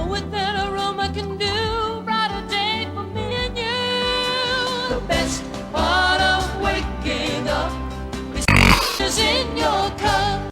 with that aroma can do. Brighter day for me and you. The best part of waking up is in your cup.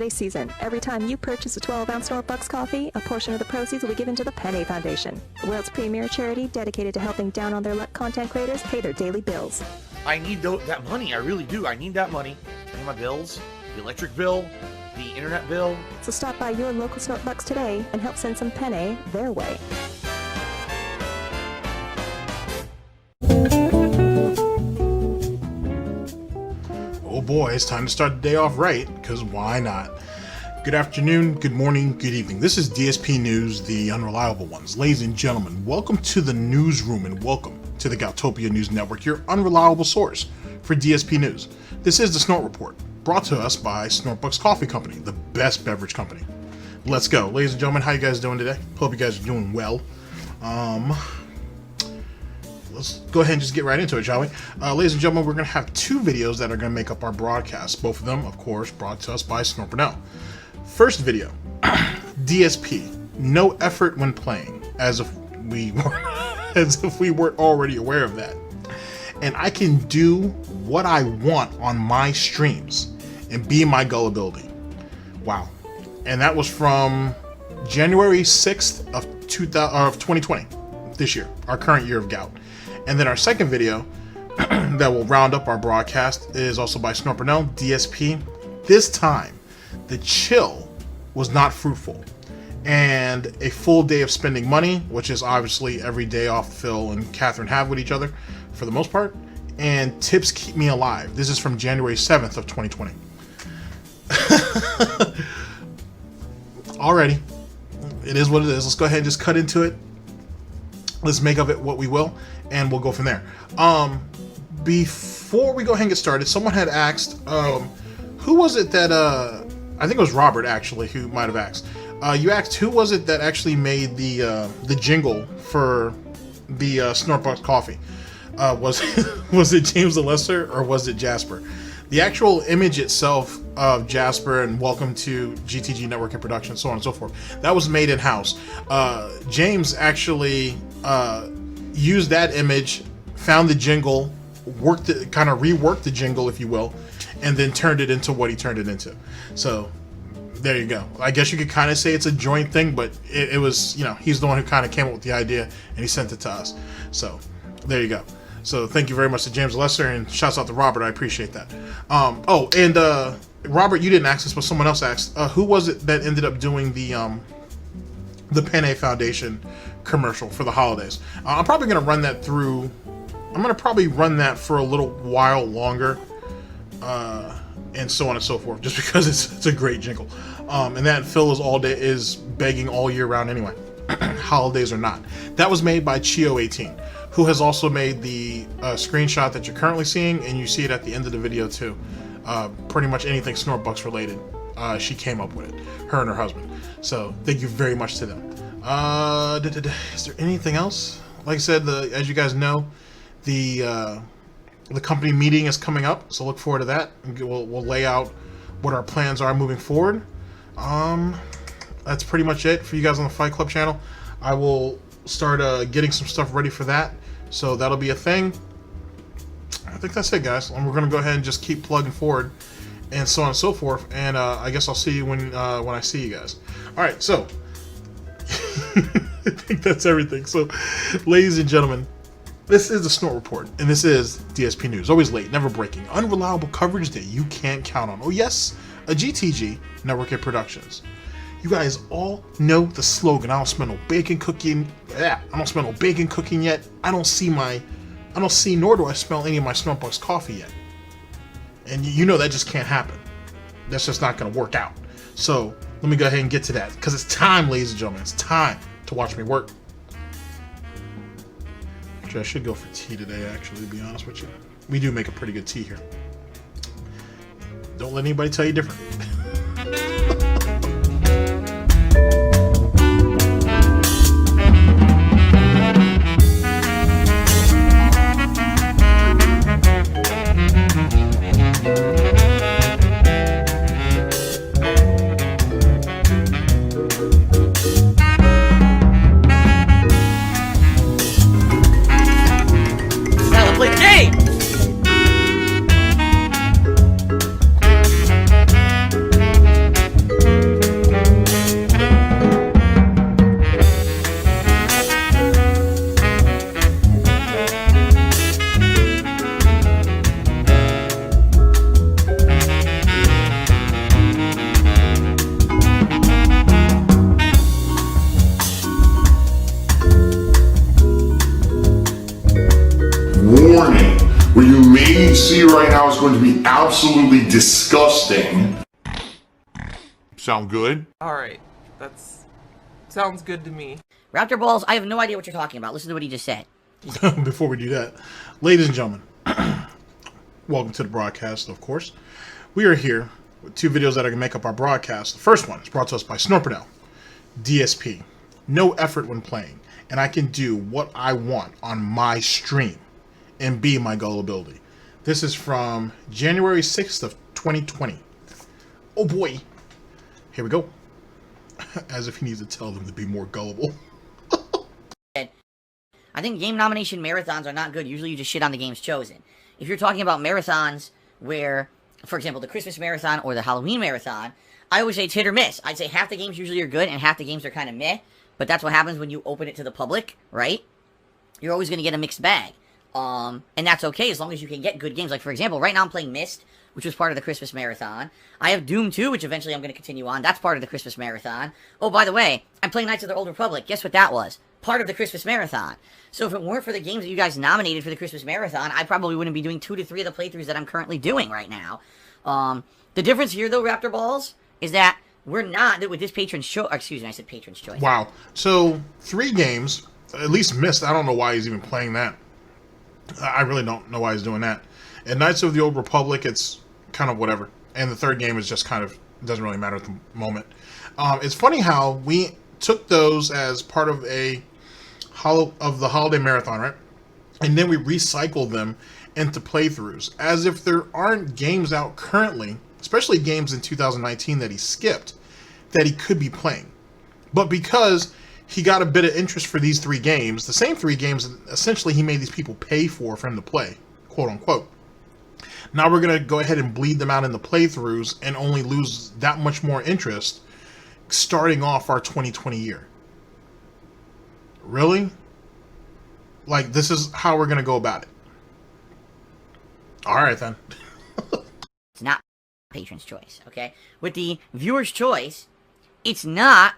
Season. Every time you purchase a 12-ounce Starbucks coffee, a portion of the proceeds will be given to the Penny Foundation, the world's premier charity dedicated to helping down on their luck content creators pay their daily bills. I need that money. I really do. I need that money. I need my bills, the electric bill, the internet bill. So stop by your local Starbucks today and help send some Penny their way. Oh boy, it's time to start the day off right, because why not? Good afternoon, good morning, good evening. This is DSP News, the unreliable ones. Ladies and gentlemen, welcome to the newsroom and welcome to the Galtopia News Network, your unreliable source for DSP News. This is the Snort Report, brought to us by Snortbucks Coffee Company, the best beverage company. Let's go. Ladies and gentlemen, how you guys doing today? Hope you guys are doing well. Let's go ahead and just get right into it, shall we? Ladies and gentlemen, we're going to have two videos that are going to make up our broadcast. Both of them, of course, brought to us by Burnell. First video, DSP, no effort when playing, as if we weren't already aware of that. And I can do what I want on my streams and be my gullibility. Wow. And that was from January 6th of 2020, this year, our current year of gout. And then our second video that will round up our broadcast is also by Burnell, DSP. This time, the chill was not fruitful. And a full day of spending money, which is obviously every day off Phil and Catherine have with each other, for the most part. And tips keep me alive. This is from January 7th of 2020. Alrighty. It is what it is. Let's go ahead and just cut into it. Let's make of it what we will, and we'll go from there. Before we go ahead and get started, someone had asked, who was it that, I think it was Robert actually, who might have asked. You asked who was it that actually made the jingle for the Snortbucks coffee. Was it James the Lesser or was it Jasper? The actual image itself of Jasper and welcome to GTG Network and Production, so on and so forth, that was made in-house. James actually used that image, found the jingle, kind of reworked the jingle, if you will, and then turned it into what he turned it into. So there you go. I guess you could kind of say it's a joint thing, but it was, you know, he's the one who kind of came up with the idea and he sent it to us. So there you go. So thank you very much to James Lesser, and shouts out to Robert. I appreciate that. Oh, and Robert, you didn't ask this, but someone else asked. Who was it that ended up doing the Penny Foundation commercial for the holidays? I'm probably going to run that through. I'm going to probably run that for a little while longer, and so on and so forth, just because it's a great jingle. And that Phil is begging all year round anyway, holidays or not. That was made by Chio18. Who has also made the screenshot that you're currently seeing, and you see it at the end of the video too. Pretty much anything Snortbucks related, she came up with it, her and her husband. So thank you very much to them. Is there anything else? Like I said, as you guys know, the company meeting is coming up, so look forward to that. We'll lay out what our plans are moving forward. That's pretty much it for you guys on the Fight Club channel. I will start getting some stuff ready for that, so that'll be a thing. I think that's it, guys, and we're gonna go ahead and just keep plugging forward and so on and so forth, and I guess I'll see you when I see you guys. All right, so I think that's everything. So ladies and gentlemen, this is the Snort Report, and this is DSP News, always late, never breaking, unreliable coverage that you can't count on. Oh yes, a GTG Network Productions. You guys all know the slogan. I don't smell no bacon cooking. Yeah, I don't smell no bacon cooking yet. I don't see, nor do I smell any of my Snortbucks coffee yet. And you know that just can't happen. That's just not going to work out. So let me go ahead and get to that, because it's time, ladies and gentlemen. It's time to watch me work. Actually, I should go for tea today, actually, to be honest with you. We do make a pretty good tea here. Don't let anybody tell you different. Warning, what you may see right now is going to be absolutely disgusting. Sound good? Alright, sounds good to me. Raptor Balls, I have no idea what you're talking about. Listen to what he just said. Before we do that, ladies and gentlemen, welcome to the broadcast, of course. We are here with two videos that are going to make up our broadcast. The first one is brought to us by Burnell, DSP. No effort when playing, and I can do what I want on my stream and be my gullibility. This is from January 6th of 2020. Oh boy. Here we go. As if he needs to tell them to be more gullible. I think game nomination marathons are not good. Usually you just shit on the games chosen. If you're talking about marathons where, for example, the Christmas marathon or the Halloween marathon, I always say it's hit or miss. I'd say half the games usually are good and half the games are kind of meh. But that's what happens when you open it to the public, right? You're always going to get a mixed bag. And that's okay as long as you can get good games. Like, for example, right now I'm playing Myst, which was part of the Christmas marathon. I have Doom 2, which eventually I'm going to continue on. That's part of the Christmas marathon. Oh, by the way, I'm playing Knights of the Old Republic. Guess what that was? Part of the Christmas marathon. So if it weren't for the games that you guys nominated for the Christmas marathon, I probably wouldn't be doing 2 to 3 of the playthroughs that I'm currently doing right now. The difference here, though, Raptor Balls, is that we're not, with this patron's choice, excuse me, I said patron's choice. Wow. So, 3 games, at least Myst, I don't know why he's even playing that. I really don't know why he's doing that. And Knights of the Old Republic, it's kind of whatever. And the third game is just kind of, doesn't really matter at the moment. It's funny how we took those as part of the holiday marathon, right? And then we recycled them into playthroughs, as if there aren't games out currently, especially games in 2019 that he skipped, that he could be playing. But because he got a bit of interest for these 3 games, the same 3 games essentially he made these people pay for him to play, quote unquote. Now we're going to go ahead and bleed them out in the playthroughs and only lose that much more interest starting off our 2020 year. Really? Like, this is how we're going to go about it. Alright then. It's not patron's choice, okay? With the viewer's choice, it's not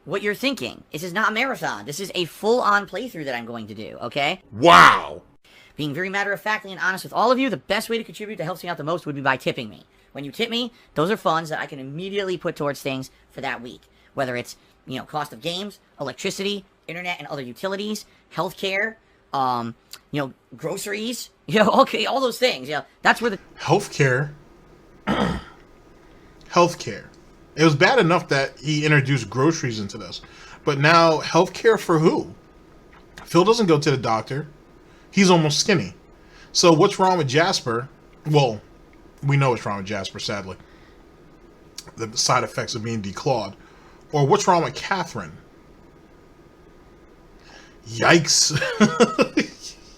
what you're thinking. This is not a marathon. This is a full-on playthrough that I'm going to do, okay? Wow! Being very matter-of-factly and honest with all of you, the best way to contribute that helps me out the most would be by tipping me. When you tip me, those are funds that I can immediately put towards things for that week. Whether it's, you know, cost of games, electricity, internet and other utilities, healthcare, you know, groceries, you know, okay, all those things. Yeah, that's where the Healthcare. Healthcare. It was bad enough that he introduced groceries into this, but now healthcare for who? Phil doesn't go to the doctor. He's almost skinny. So what's wrong with Jasper? Well, we know what's wrong with Jasper, sadly. The side effects of being declawed. Or what's wrong with Catherine? Yikes.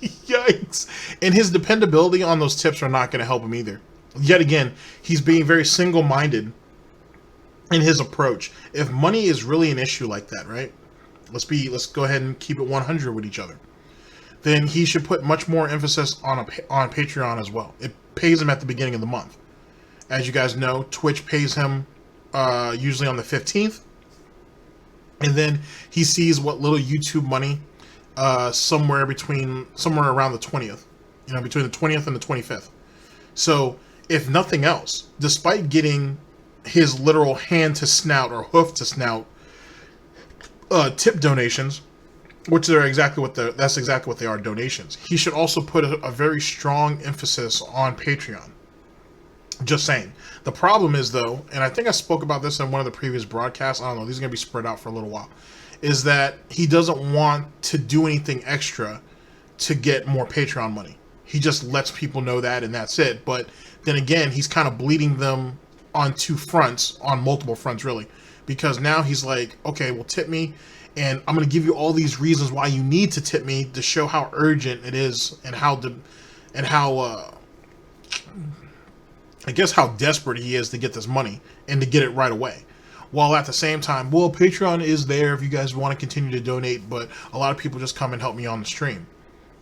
Yikes. And his dependability on those tips are not going to help him either. Yet again, he's being very single-minded in his approach. If money is really an issue like that, right? Let's go ahead and keep it 100 with each other. Then he should put much more emphasis on Patreon as well. It pays him at the beginning of the month. As you guys know, Twitch pays him usually on the 15th, and then he sees what little YouTube money somewhere around the 20th, between the 20th and the 25th. So if nothing else, despite getting his literal hand to snout or hoof to snout tip donations, which are that's exactly what they are, donations, he should also put a very strong emphasis on Patreon. Just saying. The problem is, though, and I think I spoke about this in one of the previous broadcasts, I don't know, these are going to be spread out for a little while, is that he doesn't want to do anything extra to get more Patreon money. He just lets people know that, and that's it. But then again, he's kind of bleeding them on multiple fronts, really. Because now he's like, okay, well, tip me, and I'm going to give you all these reasons why you need to tip me to show how urgent it is and how I guess how desperate he is to get this money and to get it right away. While at the same time, well, Patreon is there if you guys want to continue to donate, but a lot of people just come and help me on the stream.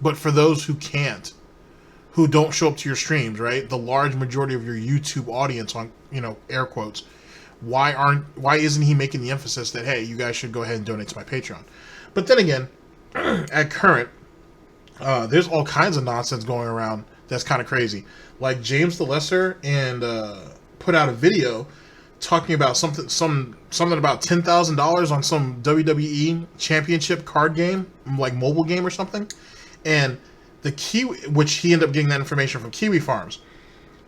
But for those who can't, who don't show up to your streams, right? The large majority of your YouTube audience, on air quotes, why isn't he making the emphasis that, hey, you guys should go ahead and donate to my Patreon? But then again, at current, there's all kinds of nonsense going around that's kind of crazy. Like James the Lesser put out a video talking about something about $10,000 on some WWE Championship card game, like mobile game or something, and which he ended up getting that information from KiwiFarms.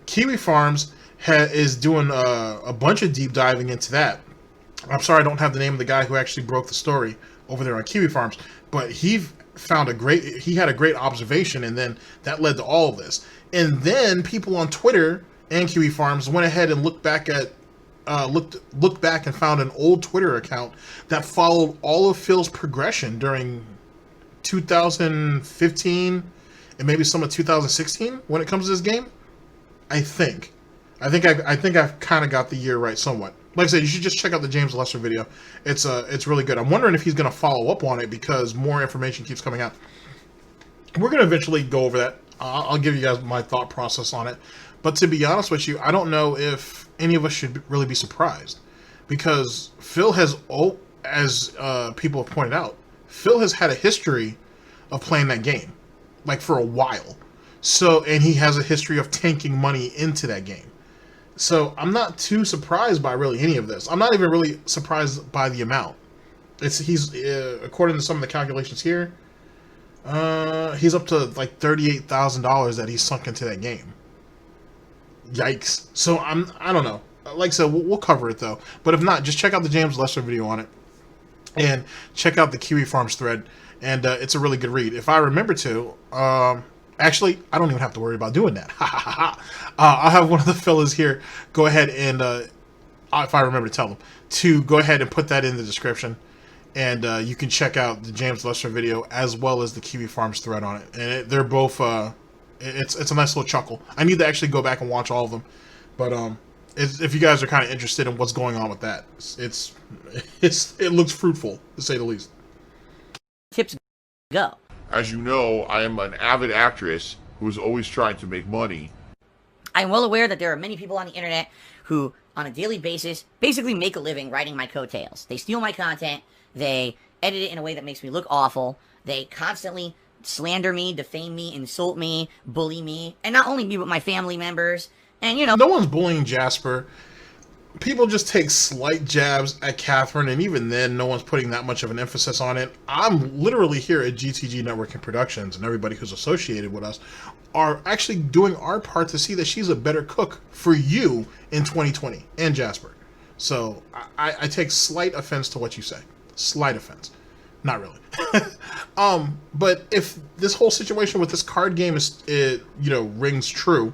KiwiFarms is doing a bunch of deep diving into that. I'm sorry I don't have the name of the guy who actually broke the story over there on KiwiFarms, but he had a great observation, and then that led to all of this. And then people on Twitter and KiwiFarms went ahead and looked back and found an old Twitter account that followed all of Phil's progression during 2015 and maybe some of 2016 when it comes to this game. I think I've kind of got the year right somewhat. Like I said, you should just check out the James Lesser video. It's really good. I'm wondering if he's going to follow up on it because more information keeps coming out. We're going to eventually go over that. I'll give you guys my thought process on it. But to be honest with you, I don't know if any of us should really be surprised, because Phil has, as people have pointed out, Phil has had a history of playing that game, like for a while. So, and he has a history of tanking money into that game. So I'm not too surprised by really any of this. I'm not even really surprised by the amount. He's according to some of the calculations here, he's up to like $38,000 that he's sunk into that game. Yikes. So I don't know. Like I said, we'll cover it though. But if not, just check out the James Lesser video on it, and check out the KiwiFarms thread. And it's a really good read. If I remember to, actually, I don't even have to worry about doing that. I'll have one of the fellas here go ahead and, if I remember to tell them, to go ahead and put that in the description. And you can check out the James Lesser video as well as the KiwiFarms thread on it. And they're both, it's a nice little chuckle. I need to actually go back and watch all of them. But if you guys are kind of interested in what's going on with that, it looks fruitful, to say the least. Tips go. As you know, I am an avid actress who is always trying to make money. I'm well aware that there are many people on the internet who, on a daily basis, basically make a living writing my coattails. They steal my content, they edit it in a way that makes me look awful, they constantly slander me, defame me, insult me, bully me, and not only me, but my family members, and No one's bullying Jasper. People just take slight jabs at Catherine, and even then, no one's putting that much of an emphasis on it. I'm literally here at GTG Networking Productions, and everybody who's associated with us are actually doing our part to see that she's a better cook for you in 2020, and Jasper. So, I take slight offense to what you say. Slight offense. Not really. But if this whole situation with this card game rings true,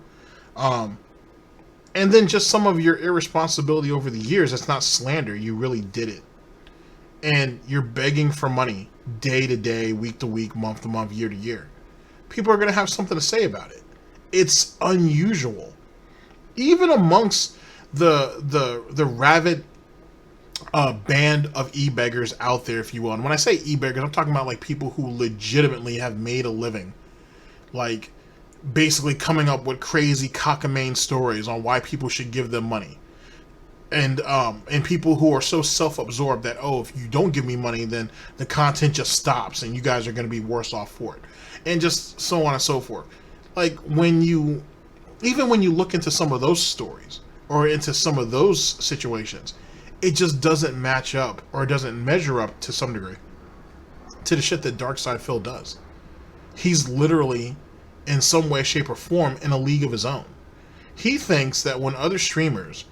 and then just some of your irresponsibility over the years, it's not slander, you really did it. And you're begging for money day to day, week to week, month to month, year to year. People are going to have something to say about it. It's unusual. Even amongst the rabid band of e-beggars out there, if you will. And when I say e-beggars, I'm talking about like people who legitimately have made a living. Like, basically coming up with crazy cockamamie stories on why people should give them money. and people who are so self-absorbed that, oh, if you don't give me money, then the content just stops and you guys are going to be worse off for it, and just so on and so forth. Like, even when you look into some of those stories or into some of those situations, it just doesn't match up, or it doesn't measure up to some degree to the shit that Darkside Phil does. He's literally, in some way, shape, or form, in a league of his own. He thinks that when other streamers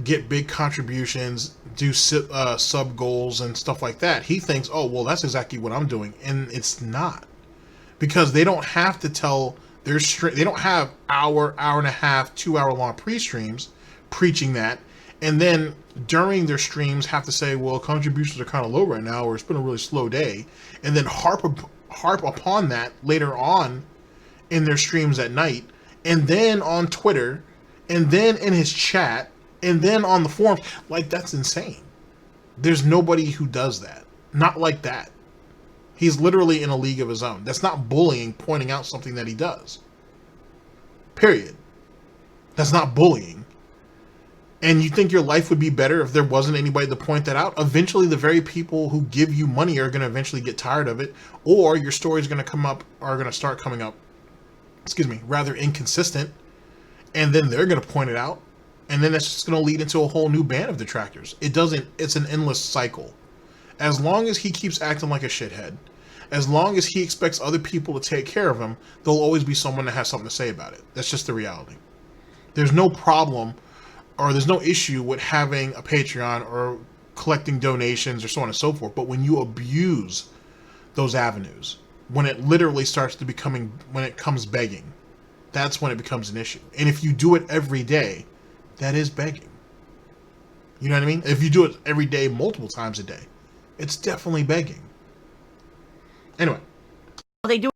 get big contributions, do sub goals and stuff like that, he thinks, oh, well, that's exactly what I'm doing. And it's not. Because they don't have to tell their stream, they don't have hour and a half, 2 hour long pre-streams preaching that, and then during their streams have to say, well, contributions are kind of low right now, or it's been a really slow day, and then harp upon that later on in their streams at night, and then on Twitter, and then in his chat, and then on the forums. Like, that's insane. There's nobody who does that. Not like that. He's literally in a league of his own. That's not bullying, pointing out something that he does. Period. That's not bullying. And you think your life would be better if there wasn't anybody to point that out? Eventually, the very people who give you money are going to eventually get tired of it, or your stories are going to start coming up, rather inconsistent, and then they're going to point it out, and then that's just going to lead into a whole new band of detractors. It's an endless cycle. As long as he keeps acting like a shithead, as long as he expects other people to take care of him, there'll always be someone that has something to say about it. That's just the reality. There's no problem, or there's no issue with having a Patreon or collecting donations or so on and so forth. But when you abuse those avenues, when it literally starts to when it comes begging, that's when it becomes an issue. And if you do it every day, that is begging. You know what I mean? If you do it every day, multiple times a day, it's definitely begging. Anyway. They do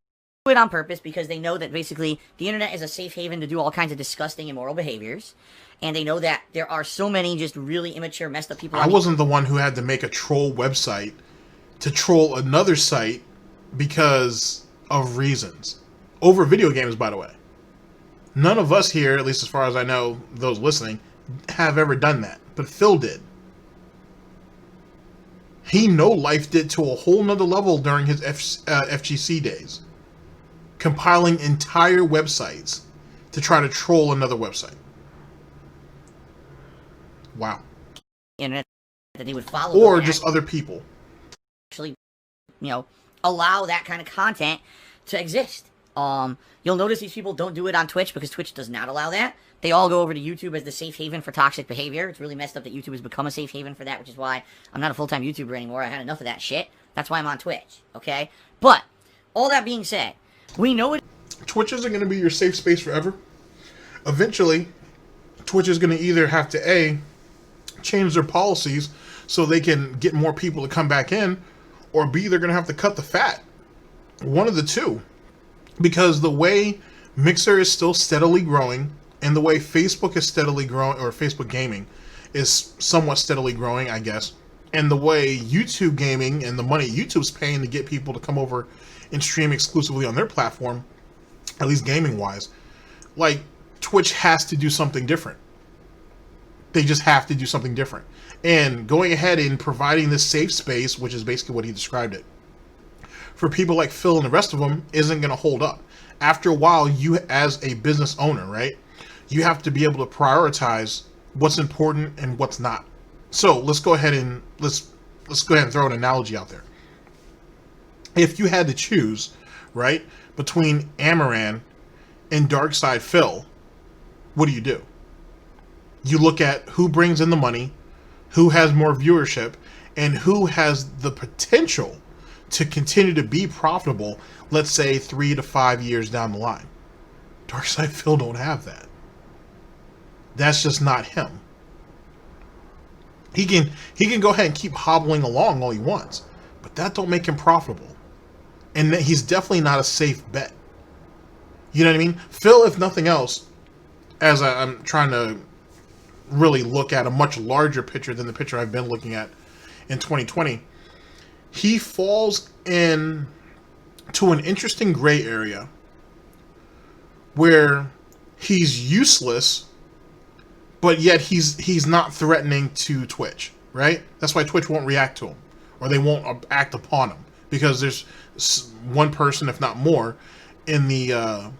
it on purpose because they know that basically the internet is a safe haven to do all kinds of disgusting, immoral behaviors. And they know that there are so many just really immature, messed up people. I wasn't the one who had to make a troll website to troll another site because of reasons. Over video games, by the way. None of us here, at least as far as I know, those listening, have ever done that. But Phil did. He life did to a whole nother level during his FGC days. Compiling entire websites to try to troll another website. Wow. Internet that they would follow. Or just other people. Actually, allow that kind of content to exist. You'll notice these people don't do it on Twitch because Twitch does not allow that. They all go over to YouTube as the safe haven for toxic behavior. It's really messed up that YouTube has become a safe haven for that, which is why I'm not a full-time YouTuber anymore. I had enough of that shit. That's why I'm on Twitch, okay? But, all that being said, we know it... Twitch isn't going to be your safe space forever. Eventually, Twitch is going to either have to, A, change their policies so they can get more people to come back in, or B, they're going to have to cut the fat. One of the two. Because the way Mixer is still steadily growing, and the way Facebook is steadily growing, or Facebook Gaming is somewhat steadily growing, I guess, and the way YouTube Gaming and the money YouTube's paying to get people to come over and stream exclusively on their platform, at least gaming-wise, like, Twitch has to do something different. They just have to do something different. And going ahead and providing this safe space, which is basically what he described it, for people like Phil and the rest of them, isn't going to hold up. After a while, you as a business owner, right, you have to be able to prioritize what's important and what's not. So let's go ahead and throw an analogy out there. If you had to choose, right, between Amaran and Darkside Phil, what do? You look at who brings in the money, who has more viewership, and who has the potential to continue to be profitable, let's say 3 to 5 years down the line. Darkside Phil don't have that. That's just not him. He can go ahead and keep hobbling along all he wants, but that don't make him profitable. And he's definitely not a safe bet. You know what I mean? Phil, if nothing else, as I'm trying to really look at a much larger picture than the picture I've been looking at in 2020, he falls in to an interesting gray area where he's useless but yet he's not threatening to Twitch, right? That's why Twitch won't react to him, or they won't act upon him, because there's one person, if not more, in the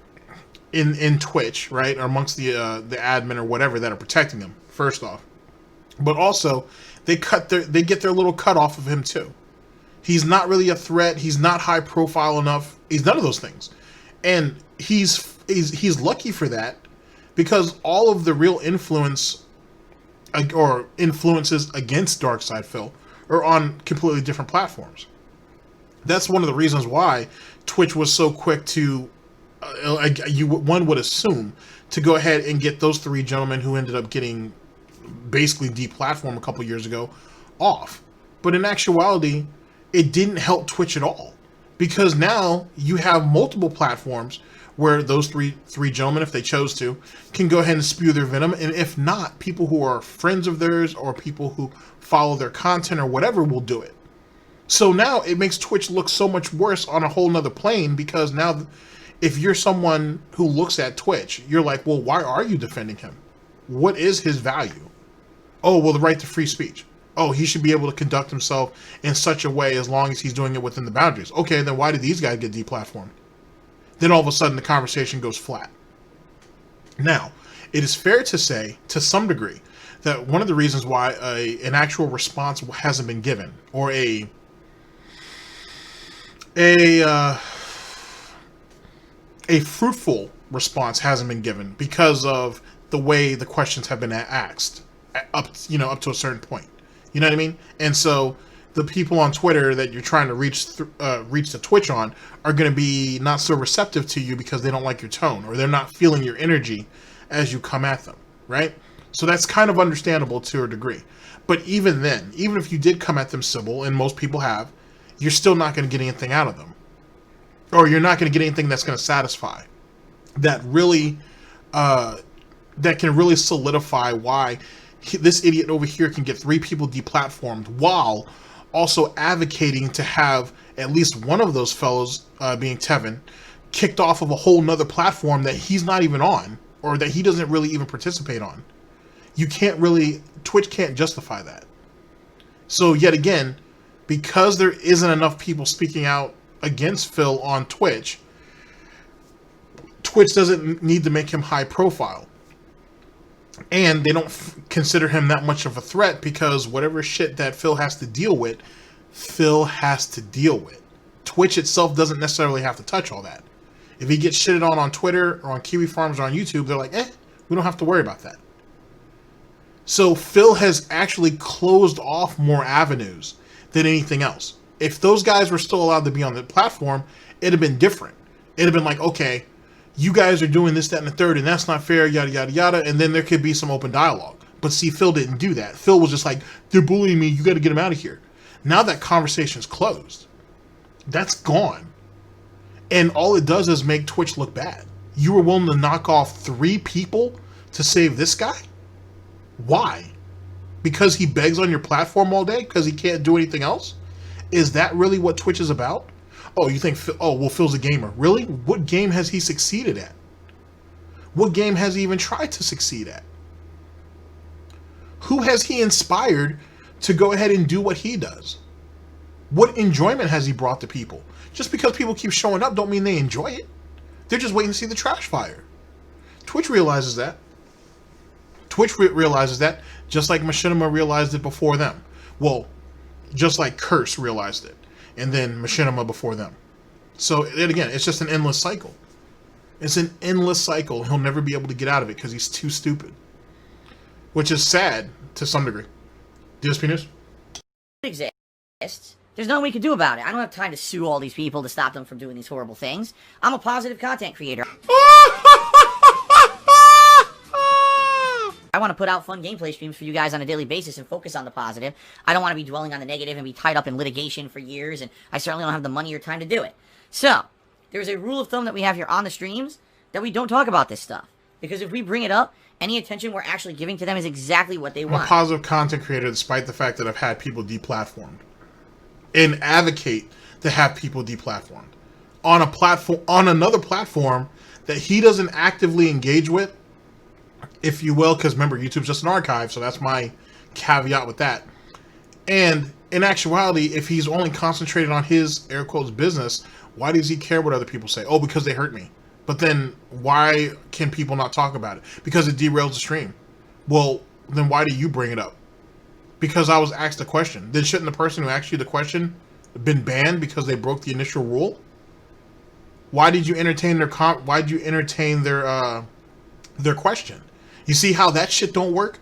in Twitch, right, or amongst the admin or whatever that are protecting him. First off, but also they get their little cut off of him too. He's not really a threat. He's not high profile enough. He's none of those things, and he's lucky for that, because all of the real influence or influences against Darkside Phil are on completely different platforms. That's one of the reasons why Twitch was so quick to, one would assume, to go ahead and get those three gentlemen who ended up getting basically deplatformed a couple years ago off. But in actuality, it didn't help Twitch at all, because now you have multiple platforms where those three gentlemen, if they chose to, can go ahead and spew their venom, and if not, people who are friends of theirs or people who follow their content or whatever will do it. So now it makes Twitch look so much worse on a whole nother plane, because now if you're someone who looks at Twitch, you're like, well, why are you defending him? What is his value? Oh, well, the right to free speech. Oh, he should be able to conduct himself in such a way as long as he's doing it within the boundaries. Okay, then why did these guys get deplatformed? Then all of a sudden the conversation goes flat. Now, it is fair to say, to some degree, that one of the reasons why an actual response hasn't been given, or a fruitful response hasn't been given, because of the way the questions have been asked up to a certain point. You know what I mean? And so the people on Twitter that you're trying to reach the Twitch on are going to be not so receptive to you, because they don't like your tone, or they're not feeling your energy as you come at them, right? So that's kind of understandable to a degree. But even then, even if you did come at them civil, and most people have, you're still not going to get anything out of them. Or you're not going to get anything that's going to satisfy. That really, that can really solidify why this idiot over here can get 3 people deplatformed, while also advocating to have at least one of those fellows, being Tevin, kicked off of a whole nother platform that he's not even on, or that he doesn't really even participate on. Twitch can't justify that. So yet again, because there isn't enough people speaking out against Phil on Twitch, Twitch doesn't need to make him high profile. And they don't consider him that much of a threat, because whatever shit that Phil has to deal with, Phil has to deal with. Twitch itself doesn't necessarily have to touch all that. If he gets shitted on Twitter or on KiwiFarms or on YouTube, they're like, we don't have to worry about that. So Phil has actually closed off more avenues than anything else. If those guys were still allowed to be on the platform, it'd have been different. It'd have been like, okay, you guys are doing this, that, and the third, and that's not fair, yada, yada, yada, and then there could be some open dialogue. But see, Phil didn't do that. Phil was just like, they're bullying me, you got to get them out of here. Now that conversation's closed. That's gone. And all it does is make Twitch look bad. You were willing to knock off 3 people to save this guy? Why? Because he begs on your platform all day? Because he can't do anything else? Is that really what Twitch is about? Oh, you think, Phil's a gamer. Really? What game has he succeeded at? What game has he even tried to succeed at? Who has he inspired to go ahead and do what he does? What enjoyment has he brought to people? Just because people keep showing up don't mean they enjoy it. They're just waiting to see the trash fire. Twitch realizes that. Twitch realizes that, just like Machinima realized it before them. Well, just like Curse realized it, and then Machinima before them. So, and again, it's just an endless cycle. It's an endless cycle. He'll never be able to get out of it because he's too stupid. Which is sad to some degree. Dspnews? Exists. There's nothing we can do about it. I don't have time to sue all these people to stop them from doing these horrible things. I'm a positive content creator. I want to put out fun gameplay streams for you guys on a daily basis and focus on the positive. I don't want to be dwelling on the negative and be tied up in litigation for years, and I certainly don't have the money or time to do it. So, there's a rule of thumb that we have here on the streams that we don't talk about this stuff. Because if we bring it up, any attention we're actually giving to them is exactly what they want. I'm a positive content creator despite the fact that I've had people deplatformed. And advocate to have people deplatformed. On a platform, on another platform that he doesn't actively engage with, if you will, because remember, YouTube's just an archive, so that's my caveat with that. And in actuality, if he's only concentrated on his, air quotes, business, why does he care what other people say? Oh, because they hurt me. But then why can people not talk about it? Because it derails the stream. Well, then why do you bring it up? Because I was asked a question. Then shouldn't the person who asked you the question been banned because they broke the initial rule? Why did you entertain their their question? You see how that shit don't work?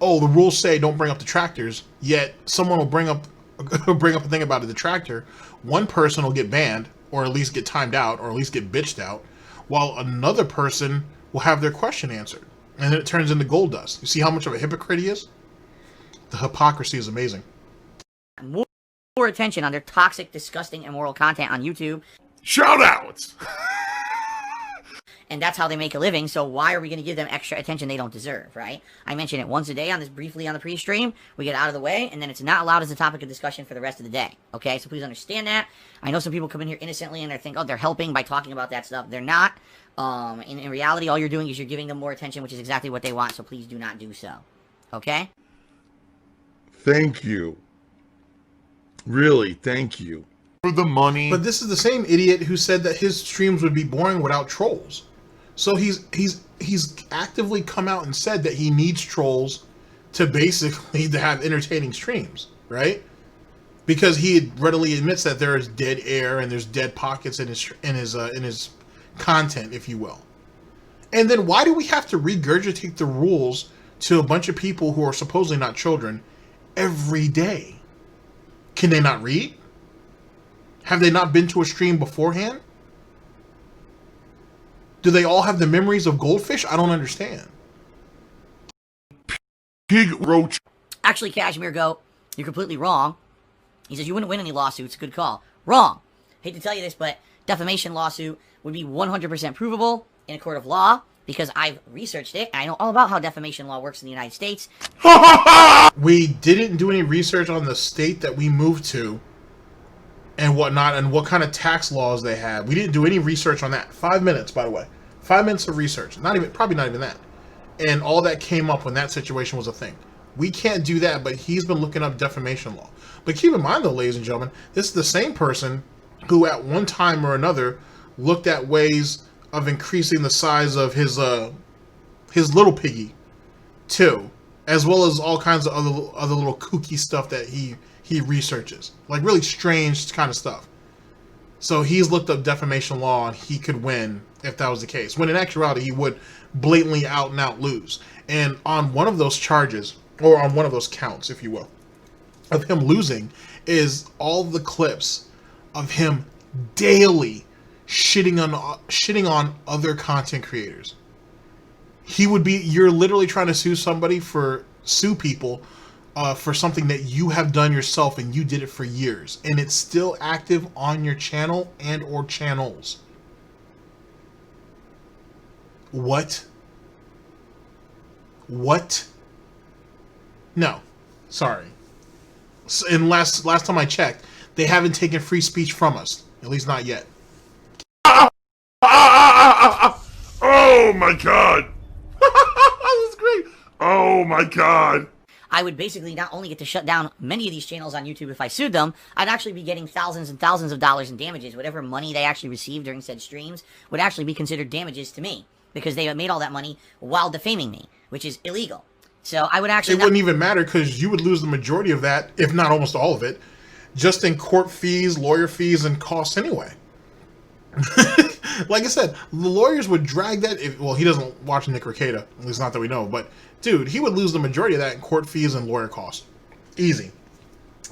Oh, the rules say don't bring up detractors, yet someone will bring up a thing about a detractor. One person will get banned, or at least get timed out, or at least get bitched out, while another person will have their question answered. And then it turns into gold dust. You see how much of a hypocrite he is? The hypocrisy is amazing. More attention on their toxic, disgusting, immoral content on YouTube. Shout outs! And that's how they make a living, so why are we going to give them extra attention they don't deserve, right? I mention it once a day on this, briefly on the pre-stream. We get out of the way, and then it's not allowed as a topic of discussion for the rest of the day, okay? So please understand that. I know some people come in here innocently and they think, oh, they're helping by talking about that stuff. They're not. In reality, all you're doing is you're giving them more attention, which is exactly what they want, so please do not do so, okay? Thank you. Really, thank you. For the money. But this is the same idiot who said that his streams would be boring without trolls. So he's actively come out and said that he needs trolls to basically to have entertaining streams, right? Because he readily admits that there is dead air and there's dead pockets in his content, if you will. And then why do we have to regurgitate the rules to a bunch of people who are supposedly not children every day? Can they not read? Have they not been to a stream beforehand? Do they all have the memories of goldfish? I don't understand. Pig roach. Actually, Cashmere Goat, you're completely wrong. He says you wouldn't win any lawsuits. Good call. Wrong. Hate to tell you this, but defamation lawsuit would be 100% provable in a court of law because I've researched it. And I know all about how defamation law works in the United States. We didn't do any research on the state that we moved to and whatnot, and what kind of tax laws they have. We didn't do any research on that. 5 minutes, by the way. 5 minutes of research. Probably not even that. And all that came up when that situation was a thing. We can't do that, but he's been looking up defamation law. But keep in mind, though, ladies and gentlemen, this is the same person who at one time or another looked at ways of increasing the size of his little piggy, too, as well as all kinds of other little kooky stuff that he researches, like really strange kind of stuff. So he's looked up defamation law and he could win if that was the case, when in actuality he would blatantly out and out lose. And on one of those charges, or on one of those counts, if you will, of him losing, is all the clips of him daily shitting on other content creators. You're literally trying to sue people for something that you have done yourself, and you did it for years, and it's still active on your channel and or channels. What? No, sorry. And last time I checked, they haven't taken free speech from us, at least not yet. Oh my god! That's great! Oh my god! I would basically not only get to shut down many of these channels on YouTube if I sued them, I'd actually be getting thousands and thousands of dollars in damages. Whatever money they actually received during said streams would actually be considered damages to me, because they made all that money while defaming me, which is illegal. So I would actually... It wouldn't even matter, because you would lose the majority of that, if not almost all of it, just in court fees, lawyer fees, and costs anyway. Like I said, the lawyers would drag that... Well, he doesn't watch Nick Rekieta, at least not that we know, but... Dude, he would lose the majority of that in court fees and lawyer costs. Easy.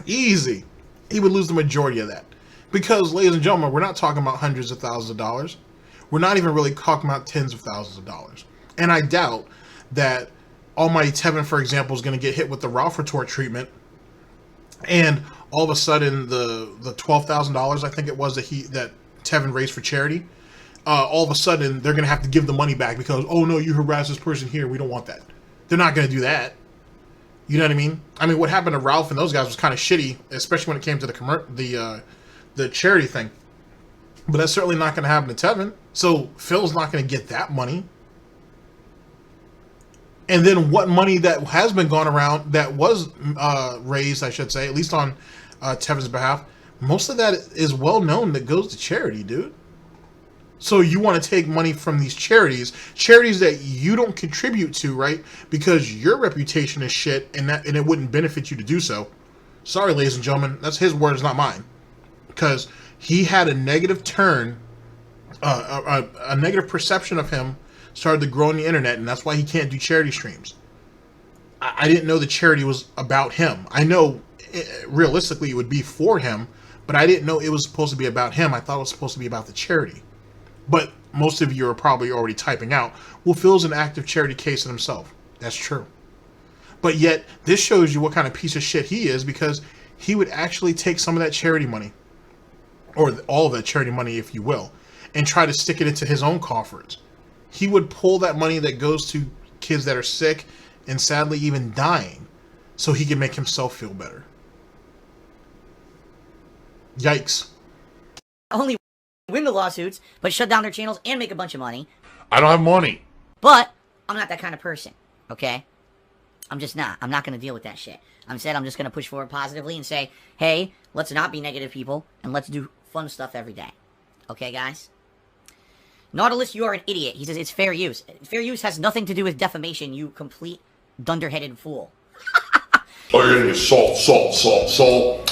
Easy. He would lose the majority of that. Because, ladies and gentlemen, we're not talking about hundreds of thousands of dollars. We're not even really talking about tens of thousands of dollars. And I doubt that Almighty Tevin, for example, is going to get hit with the Ralph retort treatment. And all of a sudden, the $12,000, I think it was, that Tevin raised for charity, all of a sudden, they're going to have to give the money back because, oh no, you harassed this person here. We don't want that. They're not going to do that. You know what I mean? I mean, what happened to Ralph and those guys was kind of shitty, especially when it came to the charity thing. But that's certainly not going to happen to Tevin. So Phil's not going to get that money. And then what money that has been gone around, that was raised, I should say, at least on Tevin's behalf, most of that is well known that goes to charity, dude. So you want to take money from these charities that you don't contribute to, right? Because your reputation is shit, and it wouldn't benefit you to do so. Sorry, ladies and gentlemen, that's his words, not mine. Because he had a negative turn, a negative perception of him started to grow on the internet, and that's why he can't do charity streams. I didn't know the charity was about him. I know realistically it would be for him, but I didn't know it was supposed to be about him. I thought it was supposed to be about the charity. But most of you are probably already typing out, well, Phil's an active charity case in himself. That's true. But yet, this shows you what kind of piece of shit he is, because he would actually take some of that charity money, or all of that charity money, if you will, and try to stick it into his own coffers. He would pull that money that goes to kids that are sick and sadly even dying, so he can make himself feel better. Yikes. Only win the lawsuits, but shut down their channels and make a bunch of money. I don't have money. But I'm not that kind of person, okay? I'm just not. I'm not going to deal with that shit. Instead, I'm just going to push forward positively and say, hey, let's not be negative people, and let's do fun stuff every day. Okay, guys? Nautilus, you are an idiot. He says it's fair use. Fair use has nothing to do with defamation, you complete dunderheaded fool. Oh, you're gonna get salt.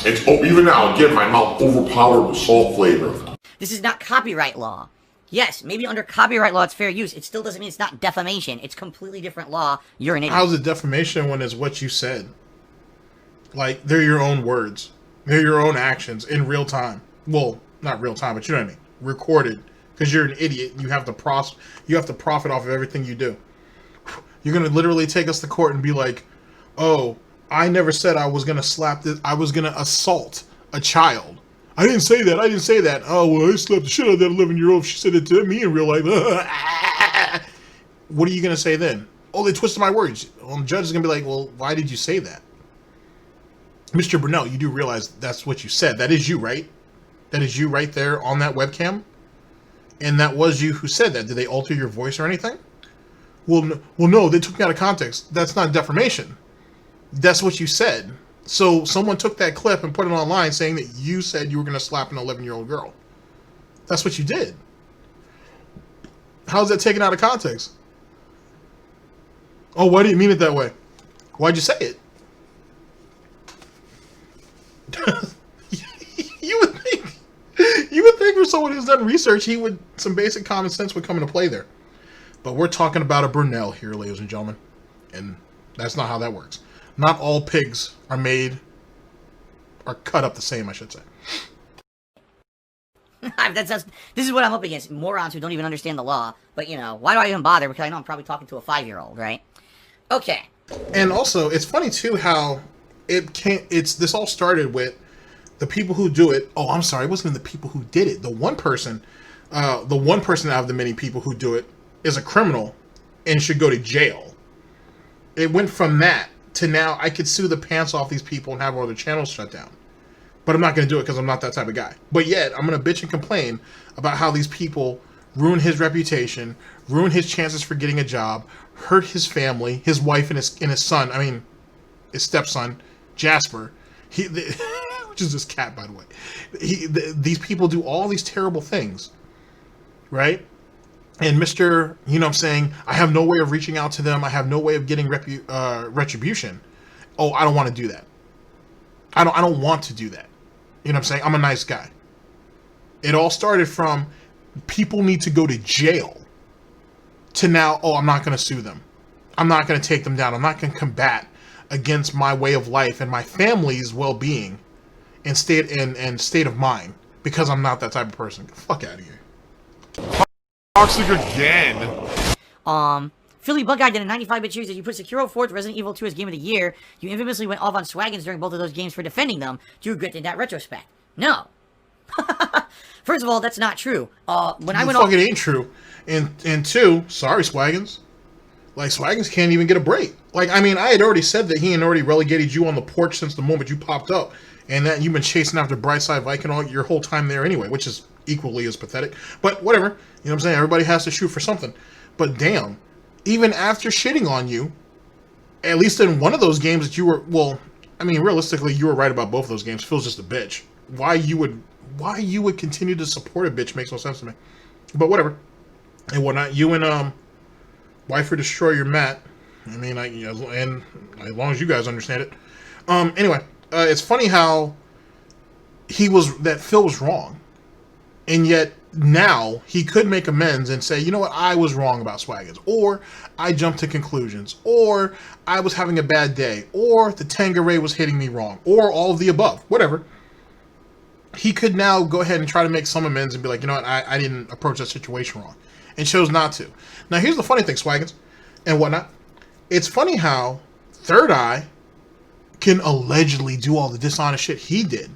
It's even now, again, my mouth overpowered with salt flavor. This is not copyright law. Yes, maybe under copyright law it's fair use. It still doesn't mean it's not defamation. It's completely different law. You're an idiot. How's it defamation when it's what you said? Like, they're your own words. They're your own actions in real time. Well, not real time, but you know what I mean. Recorded. Because you're an idiot. You have to profit off of everything you do. You're going to literally take us to court and be like, oh, I never said I was going to slap this. I was going to assault a child. I didn't say that. Oh, well, I slapped the shit out of that 11-year-old. She said it to me in real life. What are you going to say then? Oh, they twisted my words. Well, the judge is going to be like, well, why did you say that? Mr. Burnell, you do realize that's what you said. That is you, right? That is you right there on that webcam? And that was you who said that. Did they alter your voice or anything? Well, no, they took me out of context. That's not defamation. That's what you said. So someone took that clip and put it online saying that you said you were going to slap an 11-year-old girl. That's what you did. How's that taken out of context? Oh, why do you mean it that way? Why'd you say it? You would think for someone who's done research, some basic common sense would come into play there. But we're talking about a Burnell here, ladies and gentlemen. And that's not how that works. Not all pigs are cut up the same, I should say. This is what I'm up against. Morons who don't even understand the law. But, you know, why do I even bother? Because I know I'm probably talking to a 5-year-old, right? Okay. And also, it's funny, too, how this all started with the people who do it. Oh, I'm sorry. It wasn't even the people who did it. The one person out of the many people who do it is a criminal and should go to jail. It went from that to now I could sue the pants off these people and have all their channels shut down. But I'm not going to do it because I'm not that type of guy. But yet, I'm going to bitch and complain about how these people ruin his reputation, ruin his chances for getting a job, hurt his family, his wife and his son. I mean, his stepson, Jasper. Which is this cat, by the way. These people do all these terrible things, right? And Mr., you know what I'm saying, I have no way of reaching out to them. I have no way of getting retribution. Oh, I don't want to do that. I don't want to do that. You know what I'm saying? I'm a nice guy. It all started from people need to go to jail to now, oh, I'm not going to sue them. I'm not going to take them down. I'm not going to combat against my way of life and my family's well-being and state of mind because I'm not that type of person. Get the fuck out of here. Toxic again. Philly Bug Guy did a 95-bit series that you put Sekiro 4th, Resident Evil 2 as Game of the Year. You infamously went off on Swaggins during both of those games for defending them. Do you regret in that retrospect? No. First of all, that's not true. When I went off... It ain't true. And two, sorry, Swaggins. Like, Swaggins can't even get a break. Like, I mean, I had already said that he had already relegated you on the porch since the moment you popped up. And that you've been chasing after Brightside Viking all your whole time there anyway, which is equally as pathetic. But whatever. You know what I'm saying? Everybody has to shoot for something. But damn, even after shitting on you, at least in one of those games that you were, well, I mean, realistically, you were right about both of those games. Phil's just a bitch. Why you would continue to support a bitch makes no sense to me. But whatever. And whatnot. You and Wife or Destroy Your Mat. I mean, and as long as you guys understand it. Anyway, it's funny how that Phil was wrong, and yet now he could make amends and say, you know what, I was wrong about Swaggins, or I jumped to conclusions, or I was having a bad day, or the Tangeray was hitting me wrong, or all of the above, whatever. He could now go ahead and try to make some amends and be like, you know what, I didn't approach that situation wrong, and chose not to. Now, here's the funny thing, Swaggins, and whatnot. It's funny how Third Eye can allegedly do all the dishonest shit he did,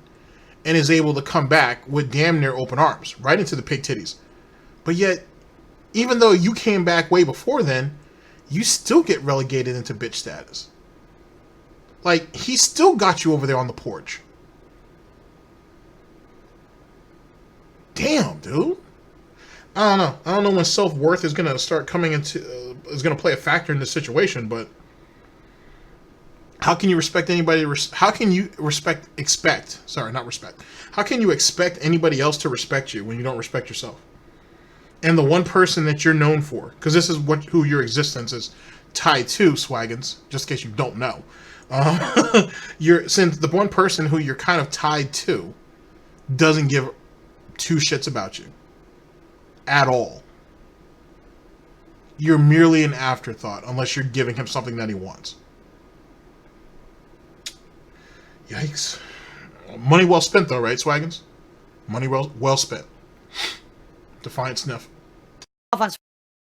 and is able to come back with damn near open arms, right into the pig titties. But yet, even though you came back way before then, you still get relegated into bitch status. Like, he still got you over there on the porch. Damn, dude. I don't know. I don't know when self-worth is going to start coming into, is going to play a factor in this situation, but how can you respect anybody? How can you expect anybody else to respect you when you don't respect yourself? And the one person that you're known for, because this is who your existence is tied to, Swaggins, just in case you don't know. Since the one person who you're kind of tied to doesn't give two shits about you at all. You're merely an afterthought unless you're giving him something that he wants. Yikes. Money well spent, though, right, Swaggins? Money well spent. Defiant sniff. On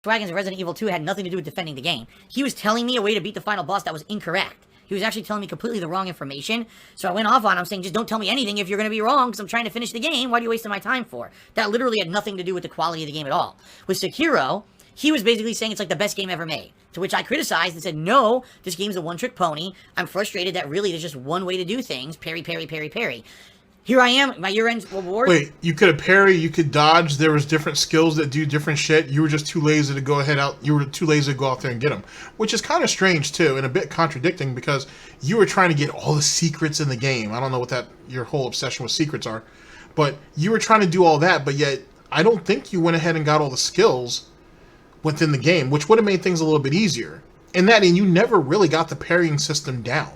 Swaggins and Resident Evil 2 had nothing to do with defending the game. He was telling me a way to beat the final boss that was incorrect. He was actually telling me completely the wrong information. So I went off on him saying, just don't tell me anything if you're going to be wrong, because I'm trying to finish the game. What are you wasting my time for? That literally had nothing to do with the quality of the game at all. With Sekiro, he was basically saying it's like the best game ever made. To which I criticized and said, no, this game's a one-trick pony. I'm frustrated that really there's just one way to do things. Parry, parry, parry, parry. Here I am, my year-end reward. Wait, you could have parry, you could dodge. There was different skills that do different shit. You were just too lazy to go out there and get them, which is kind of strange too, and a bit contradicting because you were trying to get all the secrets in the game. I don't know what your whole obsession with secrets are, but you were trying to do all that, but yet I don't think you went ahead and got all the skills within the game, which would have made things a little bit easier. And you never really got the parrying system down.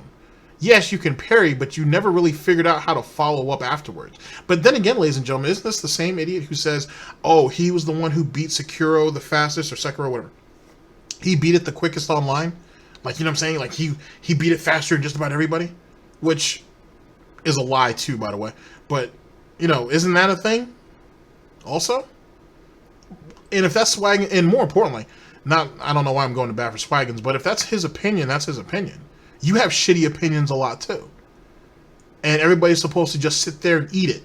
Yes, you can parry, but you never really figured out how to follow up afterwards. But then again, ladies and gentlemen, isn't this the same idiot who says, oh, he was the one who beat Sekiro the fastest, or Sekiro, whatever. He beat it the quickest online? Like, you know what I'm saying? Like, he beat it faster than just about everybody? Which is a lie, too, by the way. But, isn't that a thing? Also? And if that's Swaggins, and more importantly, I don't know why I'm going to bat for Swaggins, but if that's his opinion, that's his opinion. You have shitty opinions a lot too. And everybody's supposed to just sit there and eat it.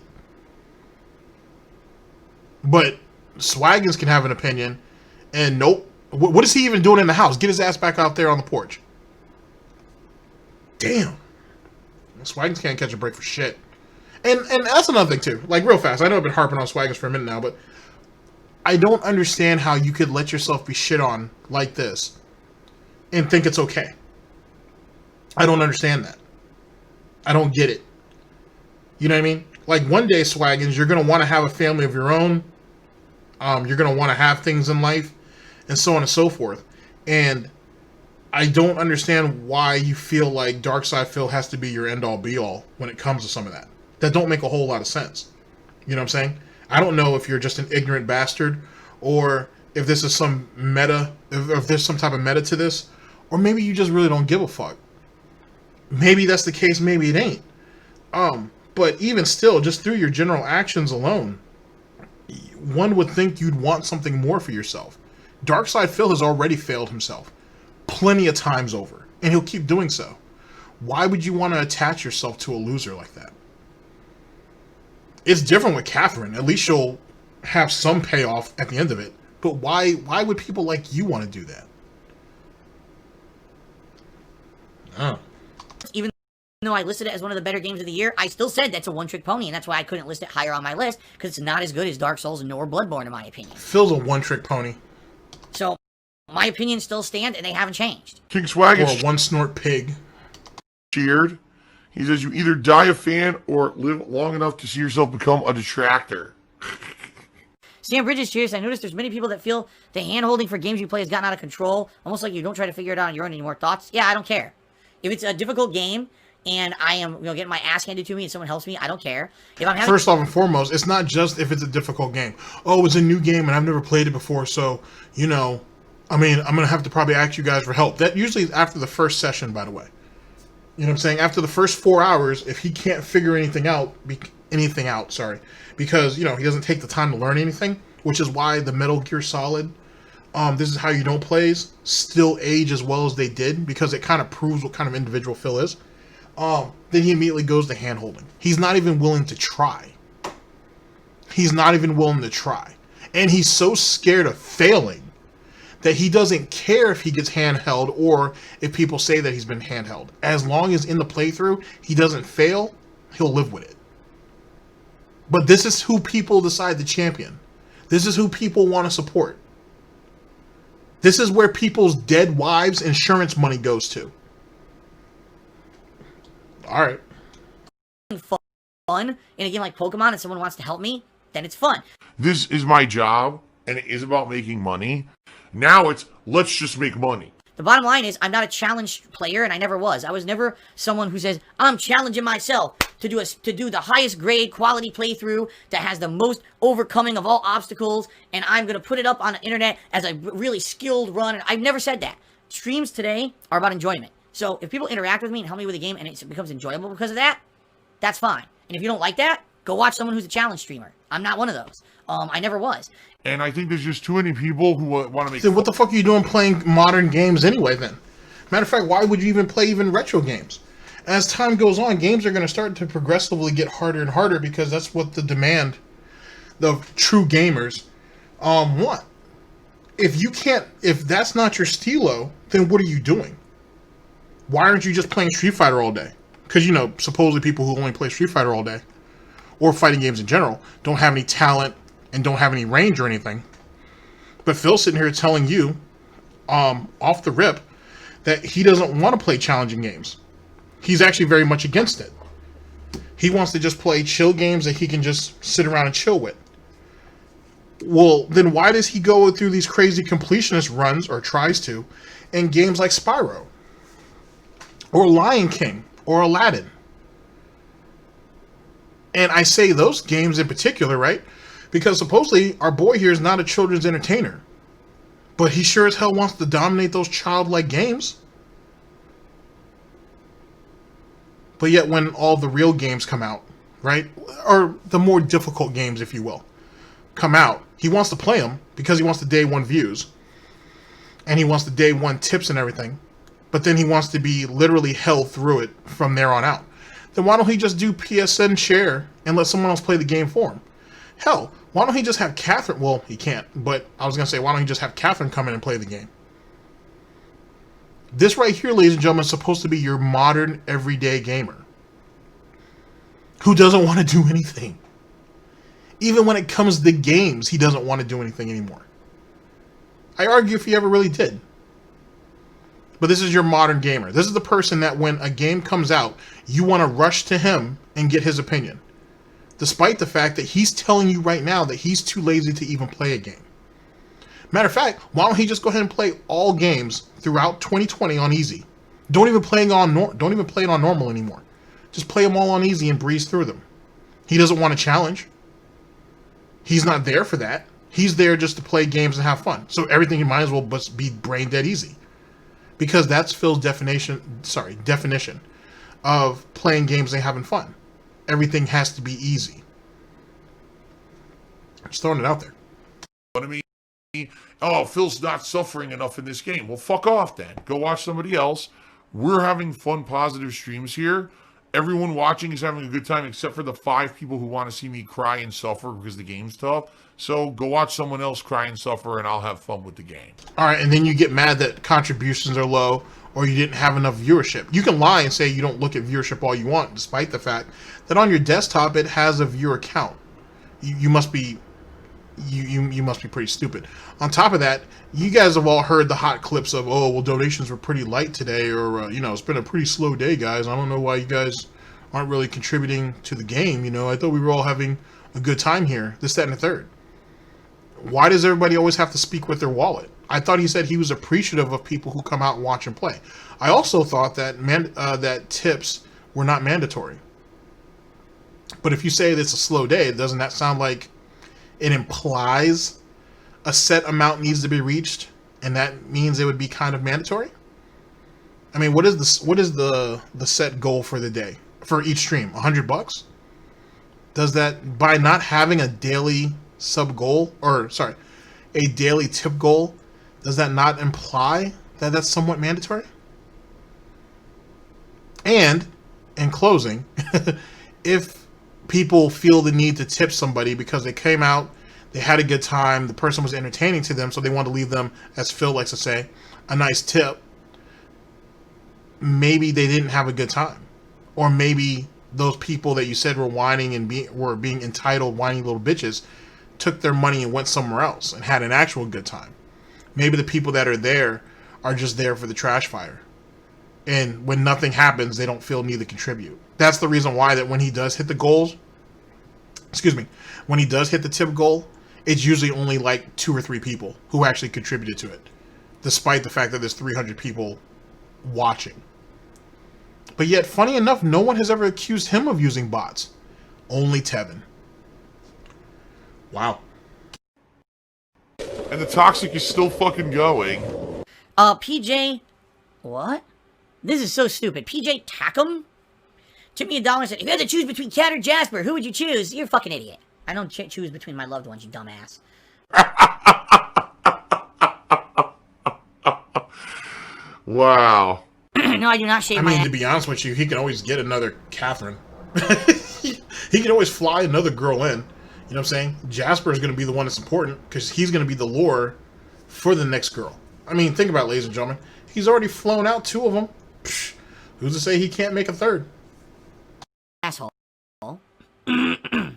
But Swaggins can have an opinion, and nope. What is he even doing in the house? Get his ass back out there on the porch. Damn. Swaggins can't catch a break for shit. And that's another thing too. Like, real fast, I know I've been harping on Swaggins for a minute now, but I don't understand how you could let yourself be shit on like this and think it's okay. I don't understand that. I don't get it. You know what I mean? Like, one day, Swaggins, you're going to want to have a family of your own. You're going to want to have things in life, and so on and so forth. And I don't understand why you feel like Darkside Phil has to be your end-all, be-all when it comes to some of that. That don't make a whole lot of sense. You know what I'm saying? I don't know if you're just an ignorant bastard, or if this is some meta, if there's some type of meta to this, or maybe you just really don't give a fuck. Maybe that's the case, maybe it ain't. But even still, just through your general actions alone, one would think you'd want something more for yourself. Darkside Phil has already failed himself plenty of times over, and he'll keep doing so. Why would you want to attach yourself to a loser like that? It's different with Catherine. At least she'll have some payoff at the end of it. But why would people like you want to do that? Oh. Even though I listed it as one of the better games of the year, I still said that's a one-trick pony, and that's why I couldn't list it higher on my list, because it's not as good as Dark Souls nor Bloodborne, in my opinion. Phil's a one-trick pony. So, my opinions still stand and they haven't changed. King Swaggins Or one snort pig. cheered. He says you either die a fan or live long enough to see yourself become a detractor. Sam Bridges cheers. I noticed there's many people that feel the hand-holding for games you play has gotten out of control. Almost like you don't try to figure it out on your own anymore. Thoughts? Yeah, I don't care. If it's a difficult game and I am, getting my ass handed to me and someone helps me, I don't care. If I'm having... First off and foremost, it's not just if it's a difficult game. Oh, it's a new game and I've never played it before, so, I'm going to have to probably ask you guys for help. That usually is after the first session, by the way. You know what I'm saying? After the first 4 hours, if he can't figure anything out, because, he doesn't take the time to learn anything, which is why the Metal Gear Solid, This Is How You Don't Plays, still age as well as they did, because it kind of proves what kind of individual Phil is. Then he immediately goes to hand-holding. He's not even willing to try. And he's so scared of failing that he doesn't care if he gets handheld or if people say that he's been handheld. As long as in the playthrough he doesn't fail, he'll live with it. But this is who people decide to champion. This is who people want to support. This is where people's dead wives' insurance money goes to. Alright. Fun in a game like Pokemon and someone wants to help me, then it's fun. This is my job, and it is about making money. Now it's, let's just make money. The bottom line is, I'm not a challenged player, and I never was. I was never someone who says, I'm challenging myself to do the highest grade quality playthrough that has the most overcoming of all obstacles, and I'm going to put it up on the internet as a really skilled run. And I've never said that. Streams today are about enjoyment. So if people interact with me and help me with a game and it becomes enjoyable because of that, that's fine. And if you don't like that, go watch someone who's a challenge streamer. I'm not one of those. I never was. And I think there's just too many people who want to make... Then what the fuck are you doing playing modern games anyway then? Matter of fact, why would you even play retro games? As time goes on, games are going to start to progressively get harder and harder because that's what the demand of true gamers want. If that's not your stilo, then what are you doing? Why aren't you just playing Street Fighter all day? Because, supposedly people who only play Street Fighter all day, or fighting games in general, don't have any talent and don't have any range or anything. But Phil's sitting here telling you, off the rip, that he doesn't want to play challenging games. He's actually very much against it. He wants to just play chill games that he can just sit around and chill with. Well, then why does he go through these crazy completionist runs, or tries to, in games like Spyro? Or Lion King? Or Aladdin? And I say those games in particular, right? Because supposedly our boy here is not a children's entertainer. But he sure as hell wants to dominate those childlike games. But yet when all the real games come out, right? Or the more difficult games, if you will, come out, he wants to play them because he wants the day one views. And he wants the day one tips and everything. But then he wants to be literally held through it from there on out. Then why don't he just do PSN share and let someone else play the game for him? Hell, why don't he just have Catherine? Well, he can't, but I was going to say, why don't he just have Catherine come in and play the game? This right here, ladies and gentlemen, is supposed to be your modern, everyday gamer who doesn't want to do anything. Even when it comes to games, he doesn't want to do anything anymore. I argue if he ever really did. But this is your modern gamer. This is the person that when a game comes out, you want to rush to him and get his opinion. Despite the fact that he's telling you right now that he's too lazy to even play a game. Matter of fact, why don't he just go ahead and play all games throughout 2020 on easy? Don't even play it on normal anymore. Just play them all on easy and breeze through them. He doesn't want a challenge. He's not there for that. He's there just to play games and have fun. So everything he might as well be brain dead easy. Because that's Phil's definition of playing games and having fun. Everything has to be easy. Just throwing it out there. What I mean, oh, Phil's not suffering enough in this game. Well, fuck off then. Go watch somebody else. We're having fun, positive streams here. Everyone watching is having a good time except for the 5 people who want to see me cry and suffer because the game's tough. So go watch someone else cry and suffer and I'll have fun with the game. Alright, and then you get mad that contributions are low or you didn't have enough viewership. You can lie and say you don't look at viewership all you want, despite the fact that on your desktop it has a viewer count. You must be you must be pretty stupid. On top of that, you guys have all heard the hot clips of, oh, well, donations were pretty light today, or, it's been a pretty slow day, guys. I don't know why you guys aren't really contributing to the game. I thought we were all having a good time here, this, that, and the third. Why does everybody always have to speak with their wallet? I thought he said he was appreciative of people who come out and watch and play. I also thought that that tips were not mandatory. But if you say it's a slow day, doesn't that sound like it implies a set amount needs to be reached, and that means it would be kind of mandatory? I mean, what is the set goal for the day for each stream? $100? Does that, by not having a daily sub goal, or sorry, a daily tip goal, does that not imply that that's somewhat mandatory? And in closing, if people feel the need to tip somebody because they came out, they had a good time, the person was entertaining to them, so they want to leave them, as Phil likes to say, a nice tip, maybe they didn't have a good time. Or maybe those people that you said were whining and were being entitled, whining little bitches, took their money and went somewhere else and had an actual good time. Maybe the people that are there are just there for the trash fire. And when nothing happens, they don't feel need to contribute. That's the reason why that when he does hit the goals, when he does hit the tip goal, it's usually only like 2 or 3 people who actually contributed to it, despite the fact that there's 300 people watching. But yet, funny enough, no one has ever accused him of using bots. Only Tevin. Wow. And the toxic is still fucking going. PJ... What? This is so stupid. PJ Tackham took me $1 and said, if you had to choose between Cat or Jasper, who would you choose? You're a fucking idiot. I don't choose between my loved ones, you dumbass. Wow. No, I do not shave my ass. To be honest with you, he can always get another Catherine. He can always fly another girl in. You know what I'm saying? Jasper is going to be the one that's important because he's going to be the lure for the next girl. I mean, think about it, ladies and gentlemen. He's already flown out 2 of them. Psh, who's to say he can't make a 3rd? Asshole. I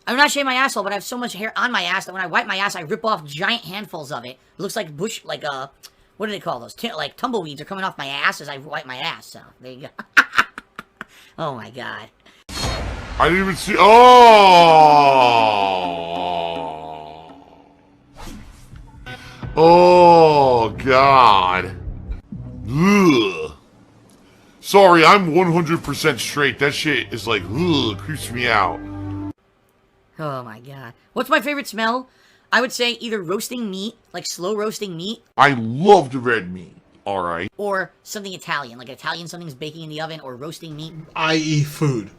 do not shave my asshole, but I have so much hair on my ass that when I wipe my ass, I rip off giant handfuls of it. It looks like what do they call those? Like tumbleweeds are coming off my ass as I wipe my ass. So there you go. Oh my god. I didn't even see. Oh. Oh god. Ugh. Sorry, I'm 100% straight. That shit is like, ugh, creeps me out. Oh my god. What's my favorite smell? I would say either roasting meat, like slow roasting meat. I love the red meat. Alright. Or something Italian, like Italian something's baking in the oven or roasting meat. I.e. food.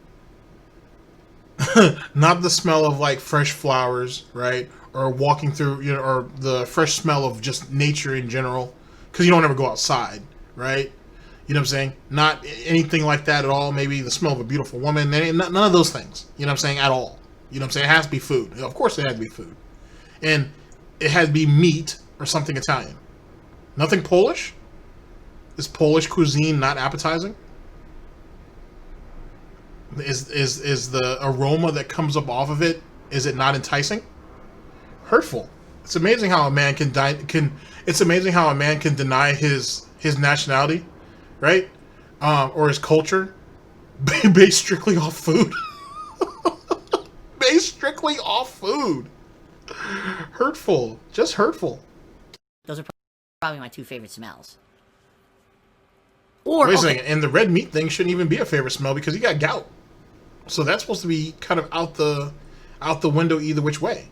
Not the smell of like fresh flowers, right? Or walking through, or the fresh smell of just nature in general. Because you don't ever go outside, right? You know what I'm saying? Not anything like that at all. Maybe the smell of a beautiful woman. None of those things. You know what I'm saying? At all. You know what I'm saying? It has to be food. Of course it has to be food. And it has to be meat or something Italian. Nothing Polish? Is Polish cuisine not appetizing? Is the aroma that comes up off of it, is it not enticing? Hurtful. It's amazing how a man can deny his nationality, right? Or his culture based strictly off food. Based strictly off food. Hurtful. Just hurtful. Those are probably my 2 favorite smells. Or, wait a second, and the red meat thing shouldn't even be a favorite smell because he got gout. So that's supposed to be kind of out the window either which way.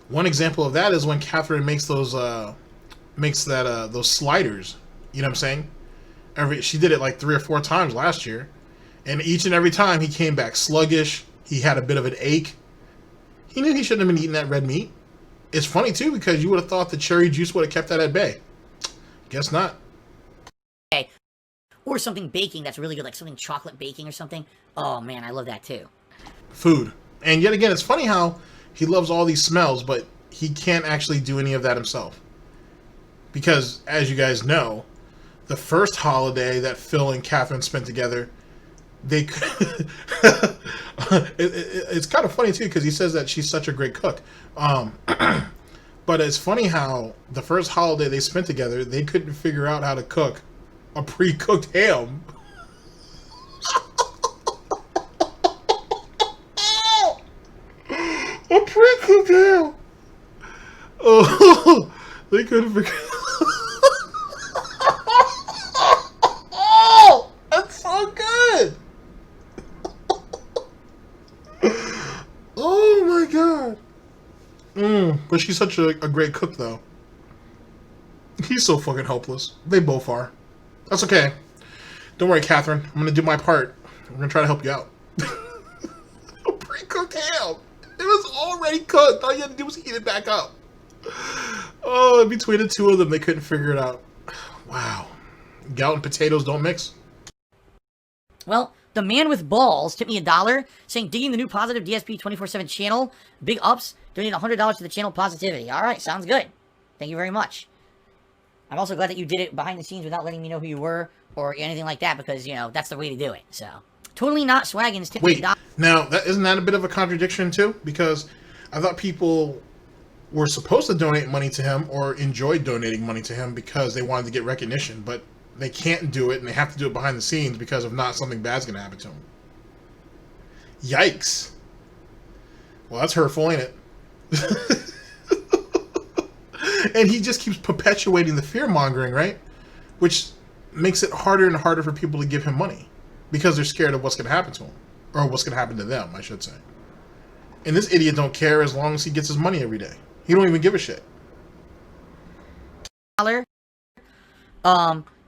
One example of that is when Catherine makes those those sliders. You know what I'm saying? She did it like 3 or 4 times last year, and each and every time he came back sluggish. He had a bit of an ache. He knew he shouldn't have been eating that red meat. It's funny too because you would have thought the cherry juice would have kept that at bay. Guess not. Okay. Or something baking that's really good, like something chocolate baking or something. Oh man, I love that too. Food. And yet again, it's funny how he loves all these smells, but he can't actually do any of that himself. Because, as you guys know, the first holiday that Phil and Catherine spent together, they it's kind of funny too because he says that she's such a great cook. But it's funny how the first holiday they spent together, they couldn't figure out how to cook a pre-cooked ham. A pre-cooked ham. Oh, they couldn't figure. Oh, that's so good. Oh my god. But she's such a great cook, though. He's so fucking helpless. They both are. That's okay. Don't worry, Catherine. I'm gonna do my part. I'm gonna try to help you out. A pre-cooked ham. It was already cooked. All you had to do was heat it back up. Oh, between the two of them, they couldn't figure it out. Wow. Gout and potatoes don't mix. Well, the man with balls tipped me $1 saying digging the new positive DSP 24/7 channel. Big ups. Donate $100 to the channel positivity. All right, sounds good. Thank you very much. I'm also glad that you did it behind the scenes without letting me know who you were or anything like that because, you know, that's the way to do it. So, totally not Swaggins tipped me $1. Now, isn't that a bit of a contradiction too? Because I thought people were supposed to donate money to him or enjoyed donating money to him because they wanted to get recognition, but they can't do it and they have to do it behind the scenes because if not, something bad's going to happen to him. Yikes. Well, that's hurtful, ain't it? And he just keeps perpetuating the fear-mongering, right? Which makes it harder and harder for people to give him money because they're scared of what's going to happen to him. Or what's going to happen to them, I should say. And this idiot don't care as long as he gets his money every day. He don't even give a shit.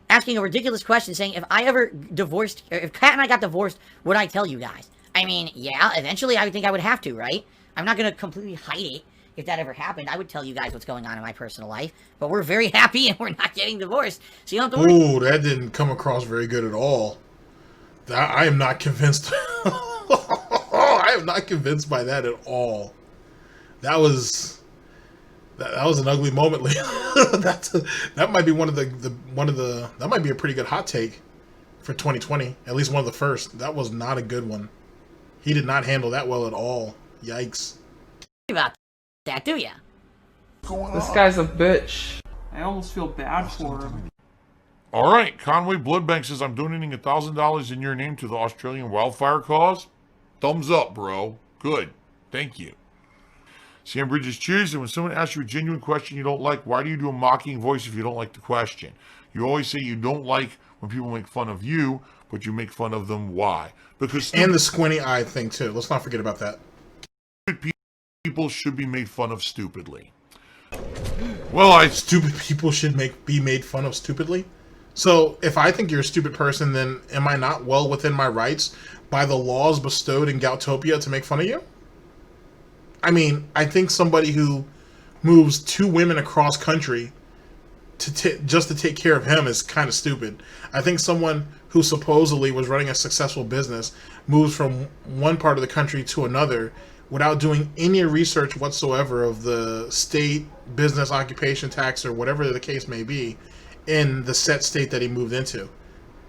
Asking a ridiculous question saying, if I ever divorced, or if Kat and I got divorced, would I tell you guys? I mean, yeah, eventually I would think I would have to, right? I'm not going to completely hide it. If that ever happened, I would tell you guys what's going on in my personal life. But we're very happy and we're not getting divorced. So you don't have to worry. Ooh, that didn't come across very good at all. I am not convinced. I am not convinced by that at all. That was an ugly moment. That might be that might be a pretty good hot take for 2020. At least one of the first. That was not a good one. He did not handle that well at all. Yikes. About that, do ya? This guy's a bitch. I almost feel bad for him. All right, Conway Bloodbank says, I'm donating $1,000 in your name to the Australian wildfire cause. Thumbs up, bro. Good. Thank you. Sam Bridges, cheers. And when someone asks you a genuine question you don't like, why do you do a mocking voice if you don't like the question? You always say you don't like when people make fun of you, but you make fun of them. Why? Because and the squinty eye thing, too. Let's not forget about that. People should be made fun of stupidly. Well, stupid people should be made fun of stupidly? So, if I think you're a stupid person, then am I not well within my rights by the laws bestowed in Galtopia to make fun of you? I mean, I think somebody who moves 2 women across country just to take care of him is kind of stupid. I think someone who supposedly was running a successful business moves from one part of the country to another without doing any research whatsoever of the state, business, occupation tax, or whatever the case may be in the set state that he moved into,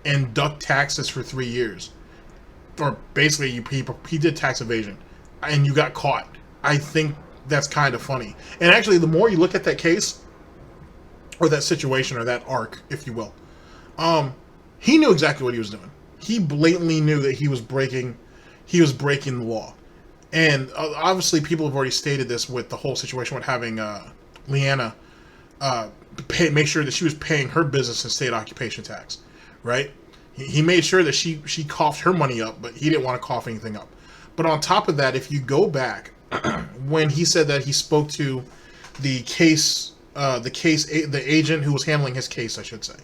and ducked taxes for 3 years. Or basically, he did tax evasion, and you got caught. I think that's kind of funny. And actually, the more you look at that case, or that situation, or that arc, if you will, he knew exactly what he was doing. He blatantly knew that he was breaking the law. And obviously, people have already stated this with the whole situation with having Leanna make sure that she was paying her business and state occupation tax, right? He made sure that she coughed her money up, but he didn't want to cough anything up. But on top of that, if you go back, when he said that he spoke to the agent who was handling his case, I should say,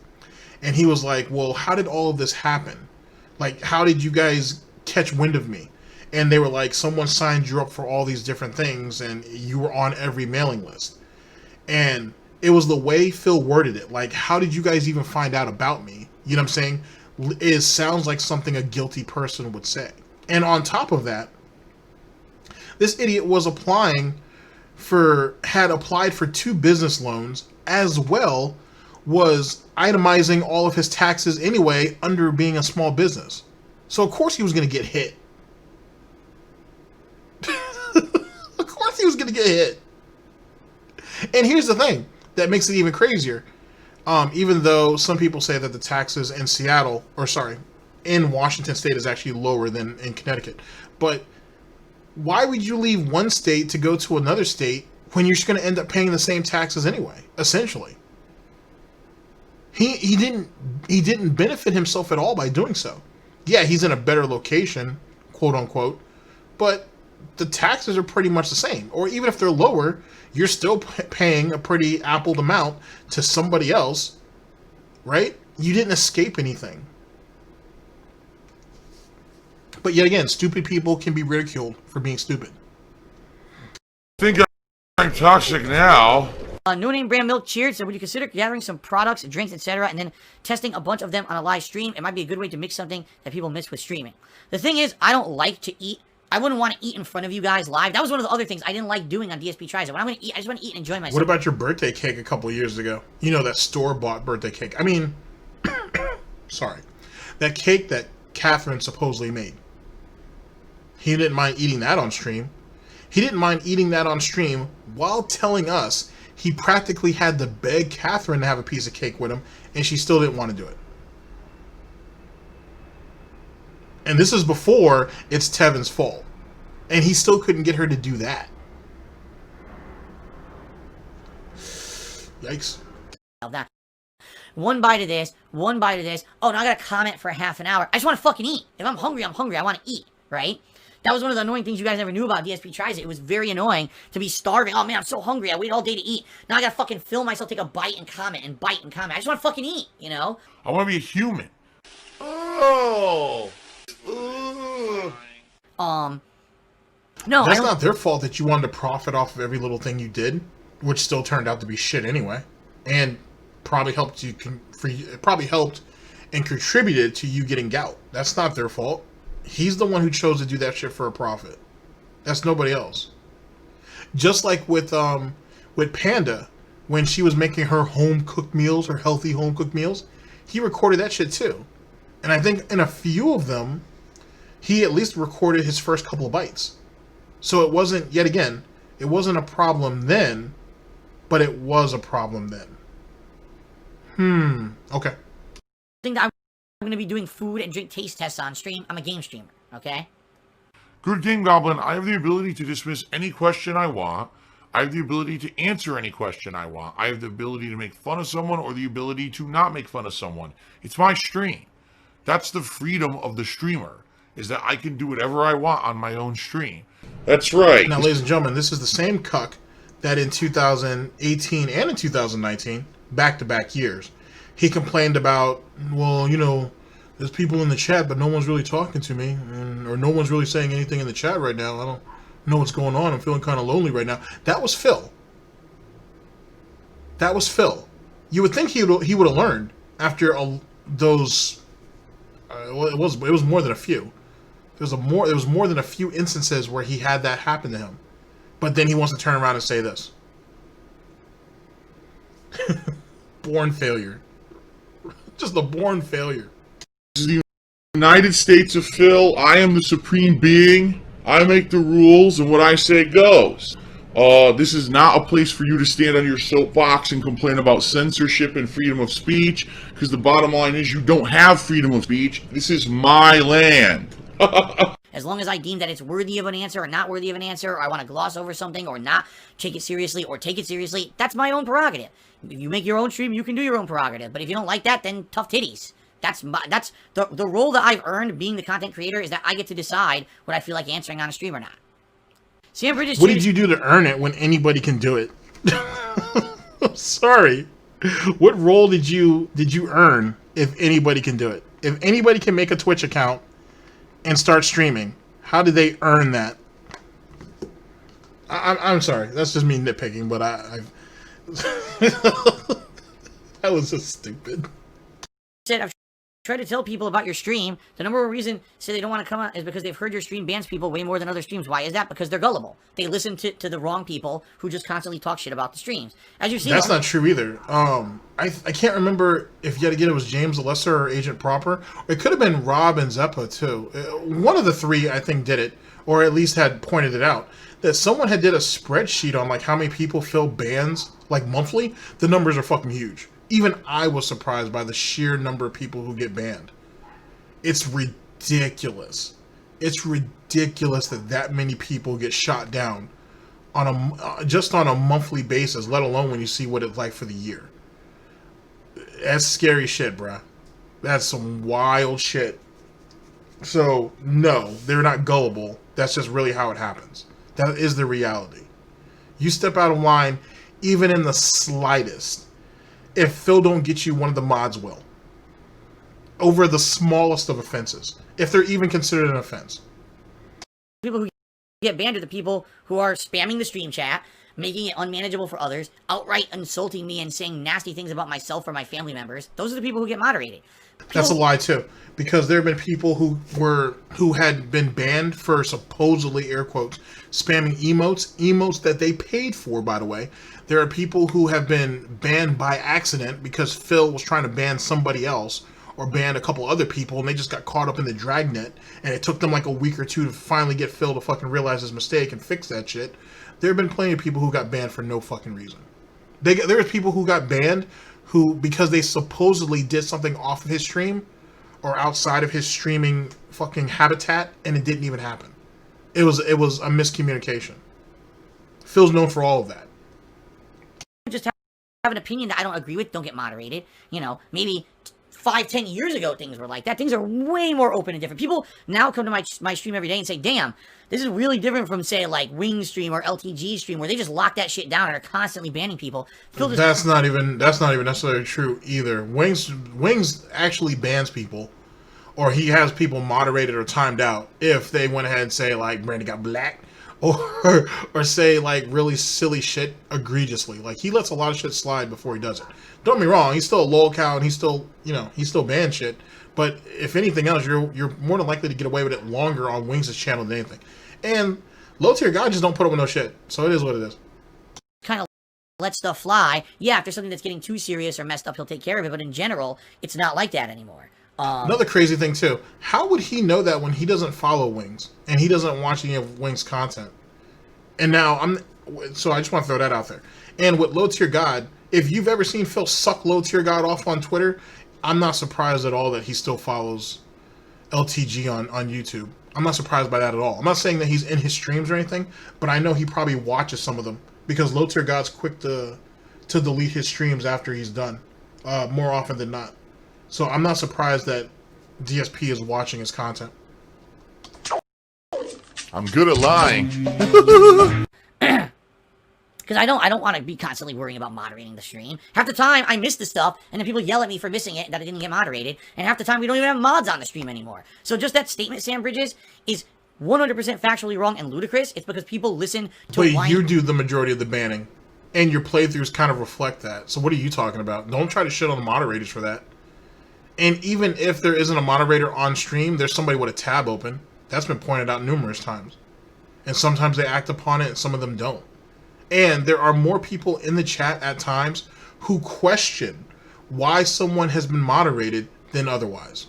and he was like, "Well, how did all of this happen? Like, how did you guys catch wind of me?" And they were like, someone signed you up for all these different things, and you were on every mailing list. And it was the way Phil worded it. Like, how did you guys even find out about me? You know what I'm saying? It sounds like something a guilty person would say. And on top of that, this idiot had applied for 2 business loans, as well was itemizing all of his taxes anyway under being a small business. So of course he was going to get hit. Of course he was going to get hit. And here's the thing that makes it even crazier. Even though some people say that the taxes in Seattle, or sorry, in Washington State is actually lower than in Connecticut. But why would you leave one state to go to another state when you're just going to end up paying the same taxes anyway, essentially? He didn't benefit himself at all by doing so. Yeah, he's in a better location, quote unquote, but the taxes are pretty much the same. Or even if they're lower, you're still paying a pretty appled amount to somebody else, right? You didn't escape anything. But yet again, stupid people can be ridiculed for being stupid. I think I'm toxic now. No Name Brand Milk cheered, said, would you consider gathering some products, drinks, etc., and then testing a bunch of them on a live stream? It might be a good way to mix something that people miss with streaming. The thing is, I don't like to eat. I wouldn't want to eat in front of you guys live. That was one of the other things I didn't like doing on DSP Tries It. When I'm going to eat, I just want to eat and enjoy myself. What about your birthday cake a couple years ago? You know, that store-bought birthday cake. I mean, sorry. That cake that Catherine supposedly made. He didn't mind eating that on stream. He didn't mind eating that on stream while telling us he practically had to beg Catherine to have a piece of cake with him, and she still didn't want to do it. And this is before it's Tevin's fault. And he still couldn't get her to do that. Yikes. That. One bite of this, one bite of this. Oh, now I got to comment for half an hour. I just want to fucking eat. If I'm hungry, I'm hungry. I want to eat, right? That was one of the annoying things you guys never knew about DSP Tries It. It was very annoying to be starving. Oh, man, I'm so hungry. I waited all day to eat. Now I got to fucking film myself take a bite and comment and bite and comment. I just want to fucking eat, you know? I want to be a human. Oh. No, That's not their fault that you wanted to profit off of every little thing you did, which still turned out to be shit anyway, and probably helped and contributed to you getting gout. That's not their fault. He's the one who chose to do that shit for a profit. That's nobody else. Just like with Panda, when she was making her home cooked meals, her healthy home cooked meals, he recorded that shit too. And I think in a few of them, he at least recorded his first couple of bites. So it wasn't, yet again, it wasn't a problem then, but it was a problem then. Okay. I think that I'm going to be doing food and drink taste tests on stream. I'm a game streamer, okay? Good Game Goblin, I have the ability to dismiss any question I want. I have the ability to answer any question I want. I have the ability to make fun of someone or the ability to not make fun of someone. It's my stream. That's the freedom of the streamer, is that I can do whatever I want on my own stream. That's right. Now, ladies and gentlemen, this is the same cuck that in 2018 and in 2019, back-to-back years, he complained about, well, you know, there's people in the chat, but no one's really talking to me, or no one's really saying anything in the chat right now. I don't know what's going on. I'm feeling kind of lonely right now. That was Phil. That was Phil. You would think he would have learned after those. Well, it was more than a few. There was more than a few instances where he had that happen to him, but then he wants to turn around and say this. Born failure. Just a born failure. This is the United States of Phil. I am the supreme being. I make the rules, and what I say goes. This is not a place for you to stand on your soapbox and complain about censorship and freedom of speech, because the bottom line is you don't have freedom of speech. This is my land. As long as I deem that it's worthy of an answer or not worthy of an answer, or I want to gloss over something or not take it seriously or take it seriously, that's my own prerogative. If you make your own stream, you can do your own prerogative. But if you don't like that, then tough titties. That's the role that I've earned being the content creator, is that I get to decide what I feel like answering on a stream or not. Sam Bridges. What did you do to earn it when anybody can do it? Sorry. What role did you earn if anybody can do it? If anybody can make a Twitch account and start streaming, how did they earn that? I'm sorry. That's just me nitpicking, but that was just stupid. I've try to tell people about your stream, the number one reason say they don't want to come out is because they've heard your stream bans people way more than other streams. Why is that? Because they're gullible. They listen to the wrong people who just constantly talk shit about the streams. As you see, that's not true either. I can't remember if yet again it was James the Lesser or Agent Proper. It could have been Rob and Zeppa too. One of the three, I think, did it, or at least had pointed it out. That someone had did a spreadsheet on like how many people fill bans like monthly. The numbers are fucking huge. Even I was surprised by the sheer number of people who get banned. It's ridiculous. It's ridiculous that many people get shot down on just on a monthly basis, let alone when you see what it's like for the year. That's scary shit, bruh. That's some wild shit. So, no, they're not gullible. That's just really how it happens. That is the reality. You step out of line, even in the slightest, if Phil don't get you, one of the mods will. Over the smallest of offenses. If they're even considered an offense. people who get banned are the people who are spamming the stream chat, making it unmanageable for others, outright insulting me and saying nasty things about myself or my family members. Those are the people who get moderated. That's a lie too, because there have been people who had been banned for supposedly, air quotes, spamming emotes that they paid for, by the way. There are people who have been banned by accident because Phil was trying to ban somebody else or ban a couple other people, and they just got caught up in the dragnet, and it took them like a week or two to finally get Phil to fucking realize his mistake and fix that shit. There have been plenty of people who got banned for no fucking reason. There was people who got banned who, because they supposedly did something off of his stream or outside of his streaming fucking habitat, and it didn't even happen. It was a miscommunication. Phil's known for all of that. Just have an opinion that I don't agree with, don't get moderated. You know, maybe 5-10 years ago things were like that. Things are way more open and different. People now come to my stream every day and say, damn, this is really different from, say, like Wing stream or LTG stream, where they just lock that shit down and are constantly banning people. That's not even necessarily true either. Wings actually bans people, or he has people moderated or timed out if they went ahead and say like Brandy got black, or say like really silly shit egregiously. Like, he lets a lot of shit slide before he does it. Don't get me wrong, he's still a lol cow and he's still banned shit. But if anything else, you're more than likely to get away with it longer on Wings' channel than anything. And low tier guys just don't put up with no shit. So it is what it is. Kind of let stuff fly. Yeah, if there's something that's getting too serious or messed up, he'll take care of it. But in general, it's not like that anymore. Another crazy thing too. How would he know that when he doesn't follow Wings and he doesn't watch any of Wings' content? And now so I just want to throw that out there. And with low tier God, if you've ever seen Phil suck low tier God off on Twitter, I'm not surprised at all that he still follows LTG on YouTube. I'm not surprised by that at all. I'm not saying that he's in his streams or anything, but I know he probably watches some of them because low tier God's quick to delete his streams after he's done, more often than not. So I'm not surprised that DSP is watching his content. I'm good at lying. Because I don't want to be constantly worrying about moderating the stream. Half the time, I miss the stuff, and then people yell at me for missing it, that I didn't get moderated, and half the time, we don't even have mods on the stream anymore. So just that statement, Sam Bridges, is 100% factually wrong and ludicrous. It's because people listen to But you do the majority of the banning, and your playthroughs kind of reflect that. So what are you talking about? Don't try to shit on the moderators for that. And even if there isn't a moderator on stream, there's somebody with a tab open. That's been pointed out numerous times. And sometimes they act upon it, and some of them don't. And there are more people in the chat at times who question why someone has been moderated than otherwise.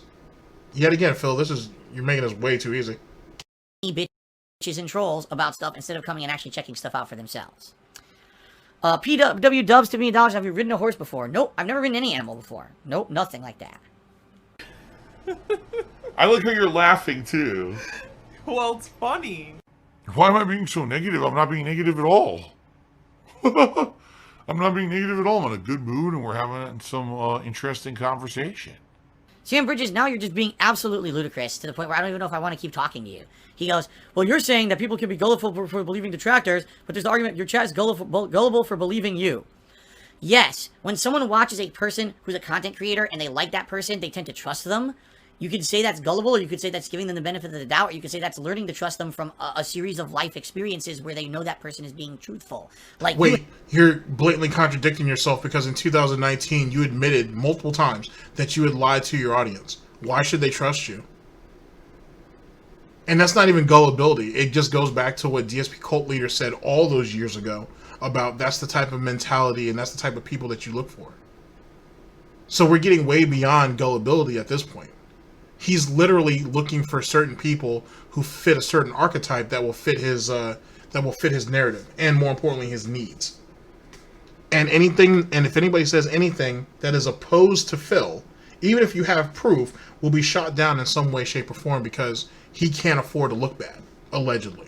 Yet again, Phil, you're making this way too easy. Bitches and trolls about stuff instead of coming and actually checking stuff out for themselves. PW Dubs to $1 million. Have you ridden a horse before? Nope, I've never ridden any animal before. Nope, nothing like that. I like how you're laughing too. Well, it's funny. Why am I being so negative? I'm not being negative at all. I'm not being negative at all. I'm in a good mood and we're having some interesting conversation. Sam Bridges, now you're just being absolutely ludicrous to the point where I don't even know if I want to keep talking to you. He goes, well, you're saying that people can be gullible for believing detractors, but there's the argument your chat is gullible for believing you. Yes, when someone watches a person who's a content creator and they like that person, they tend to trust them. You could say that's gullible, or you could say that's giving them the benefit of the doubt, or you could say that's learning to trust them from a series of life experiences where they know that person is being truthful. Like, wait, you're blatantly contradicting yourself because in 2019 you admitted multiple times that you had lied to your audience. Why should they trust you? And that's not even gullibility. It just goes back to what DSP cult leader said all those years ago about that's the type of mentality and that's the type of people that you look for. So we're getting way beyond gullibility at this point. He's literally looking for certain people who fit a certain archetype that will fit his narrative and, more importantly, his needs. And if anybody says anything that is opposed to Phil, even if you have proof, will be shot down in some way, shape, or form because he can't afford to look bad, allegedly.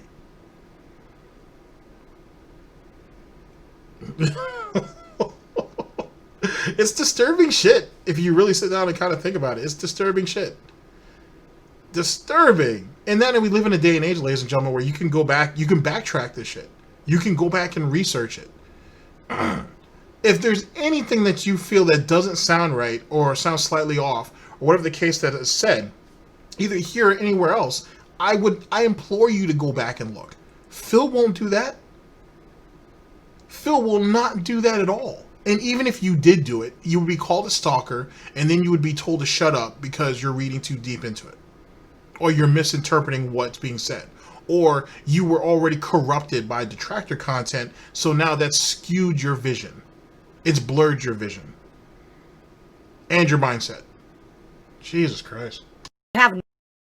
It's disturbing shit if you really sit down and kind of think about it. It's disturbing shit. Disturbing. And then we live in a day and age, ladies and gentlemen, where you can go back, you can backtrack this shit. You can go back and research it. If there's anything that you feel that doesn't sound right or sounds slightly off, or whatever the case that is said, either here or anywhere else, I implore you to go back and look. Phil won't do that. Phil will not do that at all. And even if you did do it, you would be called a stalker, and then you would be told to shut up because you're reading too deep into it. Or you're misinterpreting what's being said. Or you were already corrupted by detractor content, so now that's skewed your vision. It's blurred your vision. And your mindset. Jesus Christ. I have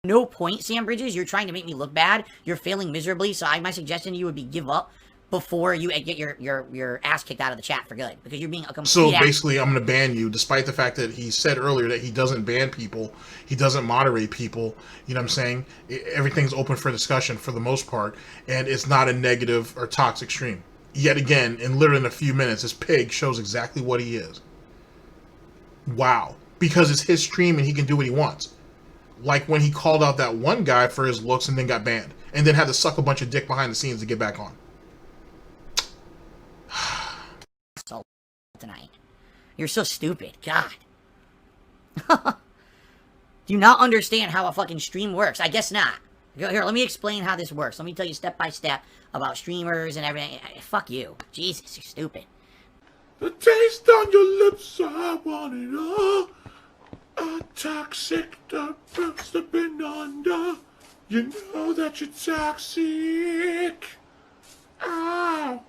no point, Sam Bridges. You're trying to make me look bad. You're failing miserably, so my suggestion to you would be give up before you get your ass kicked out of the chat for good. Because you're being a complete So basically, I'm going to ban you, despite the fact that he said earlier that he doesn't ban people. He doesn't moderate people. You know what I'm saying? Everything's open for discussion for the most part. And it's not a negative or toxic stream. Yet again, in literally in a few minutes, this pig shows exactly what he is. Wow. Because it's his stream and he can do what he wants. Like when he called out that one guy for his looks and then got banned. And then had to suck a bunch of dick behind the scenes to get back on. Tonight. You're so stupid. God. Do you not understand how a fucking stream works? I guess not. Here, let me explain how this works. Let me tell you step by step about streamers and everything. Fuck you. Jesus, you're stupid. The taste on your lips, I want it all. A toxic, the first I've been under. You know that you're toxic. Ow.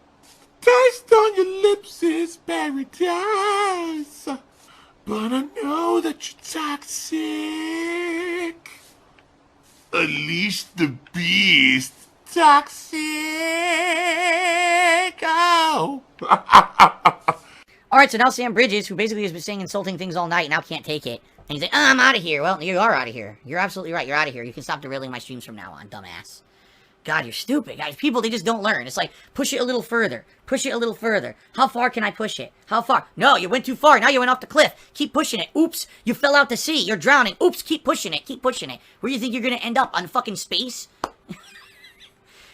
Taste on your lips is paradise. But I know that you're toxic. Unleash the beast. Toxic. Oh. Alright, so now Sam Bridges, who basically has been saying insulting things all night, now can't take it. And he's like, oh, I'm out of here. Well, you are out of here. You're absolutely right. You're out of here. You can stop derailing my streams from now on, dumbass. God, you're stupid. Guys, people, they just don't learn. It's like, push it a little further. Push it a little further. How far can I push it? How far? No, you went too far. Now you went off the cliff. Keep pushing it. Oops, you fell out to sea. You're drowning. Oops, keep pushing it. Keep pushing it. Where do you think you're going to end up? On fucking space?